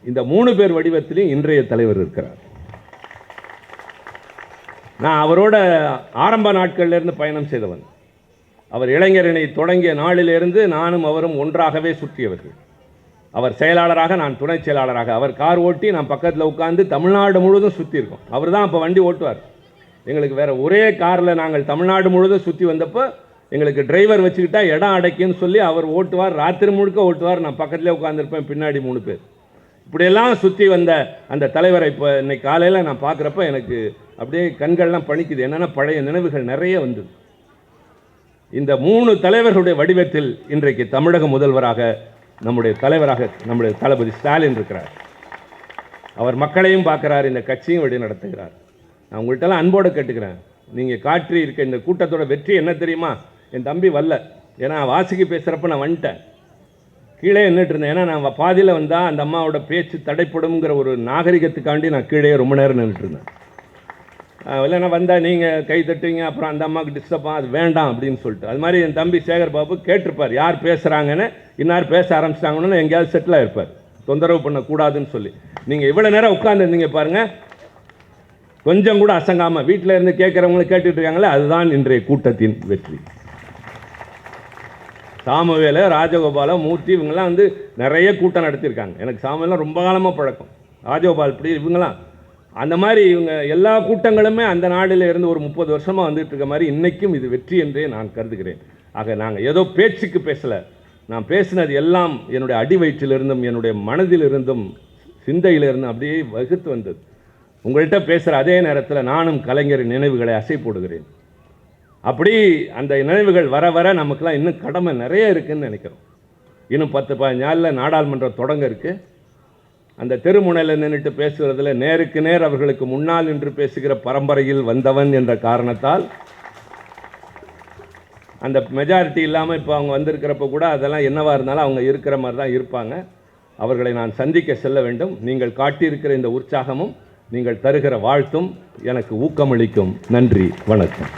இந்த 3 பேர் வடிவத்திலையும் இன்றைய தலைவர் இருக்கிறார். நான் அவரோட ஆரம்ப நாட்கள்லேருந்து பயணம் செய்தவன். அவர் இளைஞரணி தொடங்கிய நாளிலிருந்து நானும் அவரும் ஒன்றாகவே சுற்றியவர்கள். அவர் செயலாளராக, நான் துணை செயலாளராக. அவர் கார் ஓட்டி நான் பக்கத்தில் உட்கார்ந்து தமிழ்நாடு முழுவதும் சுற்றி இருக்கோம். அவர் தான் அப்போ வண்டி ஓட்டுவார். எங்களுக்கு வேறு ஒரே காரில் நாங்கள் தமிழ்நாடு முழுவதும் சுற்றி வந்தப்போ எங்களுக்கு டிரைவர் வச்சுக்கிட்டா இடம் அடைக்குன்னு சொல்லி அவர் ஓட்டுவார். ராத்திரி முழுக்க ஓட்டுவார். நான் பக்கத்துலேயே உட்காந்துருப்பேன், பின்னாடி 3 பேர். இப்படியெல்லாம் சுற்றி வந்த அந்த தலைவரை இப்போ இன்னைக்கு காலையில் நான் பார்க்குறப்ப எனக்கு அப்படியே கண்கள்லாம் பணிக்குது. என்னென்னா பழைய நினைவுகள் நிறைய வந்தது. இந்த 3 தலைவர்களுடைய வடிவத்தில் இன்றைக்கு தமிழக முதல்வராக நம்முடைய தலைவராக நம்முடைய தளபதி ஸ்டாலின் இருக்கிறார். அவர் மக்களையும் பார்க்குறார், இந்த கட்சியும் வழி நடத்துகிறார். நான் உங்கள்கிட்டலாம் அன்போடு கேட்டுக்கிறேன், நீங்கள் காற்றி இருக்க இந்த கூட்டத்தோட வெற்றி என்ன தெரியுமா? என் தம்பி வரல, ஏன்னா வாசிக்கு பேசுகிறப்ப நான் வந்துட்டேன், கீழே நின்றுட்டு இருந்தேன். ஏன்னா நான் பாதியில் வந்தால் அந்த அம்மாவோட பேச்சு தடைப்படுங்கிற ஒரு நாகரிகத்துக்காண்டி நான் கீழே ரொம்ப நேரம் நின்றுட்டு இருந்தேன். இல்லைன்னா வந்தால் நீங்கள் கை தட்டுவீங்க, அப்புறம் அந்த அம்மாவுக்கு டிஸ்டர்பாக, அது வேண்டாம் அப்படின்னு சொல்லிட்டு. அது மாதிரி என் தம்பி சேகர் பாபு கேட்டிருப்பார், யார் பேசுகிறாங்கன்னு, இன்னார் பேச ஆரம்பிச்சிட்டாங்கன்னு எங்கேயாவது செட்டில் ஆகிருப்பார், தொந்தரவு பண்ணக்கூடாதுன்னு சொல்லி. நீங்கள் இவ்வளோ நேரம் உட்காந்துருந்தீங்க பாருங்கள், கொஞ்சம் கூட அசங்காமல் வீட்டில் இருந்து கேட்குறவங்களும் கேட்டுட்டு இருக்காங்களே, அதுதான் இன்றைய கூட்டத்தின் வெற்றி. சாமுவேல, ராஜகோபாலம், மூர்த்தி இவங்கெல்லாம் வந்து நிறைய கூட்டம் நடத்தியிருக்காங்க. எனக்கு சாமுவேலாம் ரொம்ப காலமாக பழக்கம், ராஜகோபால் இப்படி இவங்கெல்லாம் அந்த மாதிரி இவங்க எல்லா கூட்டங்களுமே அந்த நாடில் இருந்து ஒரு 30 வருஷமாக வந்துட்டு இருக்க மாதிரி இன்றைக்கும் இது வெற்றி என்றே நான் கருதுகிறேன். ஆக நாங்கள் ஏதோ பேச்சுக்கு பேசலை, நான் பேசினது எல்லாம் என்னுடைய அடி வயிற்றிலிருந்தும் என்னுடைய மனதிலிருந்தும் சிந்தையிலிருந்தும் அப்படியே வகுத்து வந்தது. உங்கள்கிட்ட பேசுகிற அதே நேரத்தில் நானும் கலைஞரின் நினைவுகளை அசை போடுகிறேன். அப்படி அந்த நினைவுகள் வர வர நமக்குலாம் இன்னும் கடமை நிறைய இருக்குதுன்னு நினைக்கிறோம். இன்னும் 10-15 நாளில் நாடாளுமன்றம் தொடங்க இருக்குது. அந்த தெருமுனையில் நின்றுட்டு பேசுகிறதுல நேருக்கு நேர் அவர்களுக்கு முன்னால் நின்று பேசுகிற பரம்பரையில் வந்தவன் என்ற காரணத்தால் அந்த மெஜாரிட்டி இல்லாமல் இப்போ அவங்க வந்திருக்கிறப்ப கூட அதெல்லாம் என்னவாக இருந்தாலும் அவங்க இருக்கிற மாதிரி தான் இருப்பாங்க. அவர்களை நான் சந்திக்க செல்ல வேண்டும். நீங்கள் காட்டியிருக்கிற இந்த உற்சாகமும் நீங்கள் தருகிற வாழ்த்தும் எனக்கு ஊக்கமளிக்கும். நன்றி, வணக்கம்.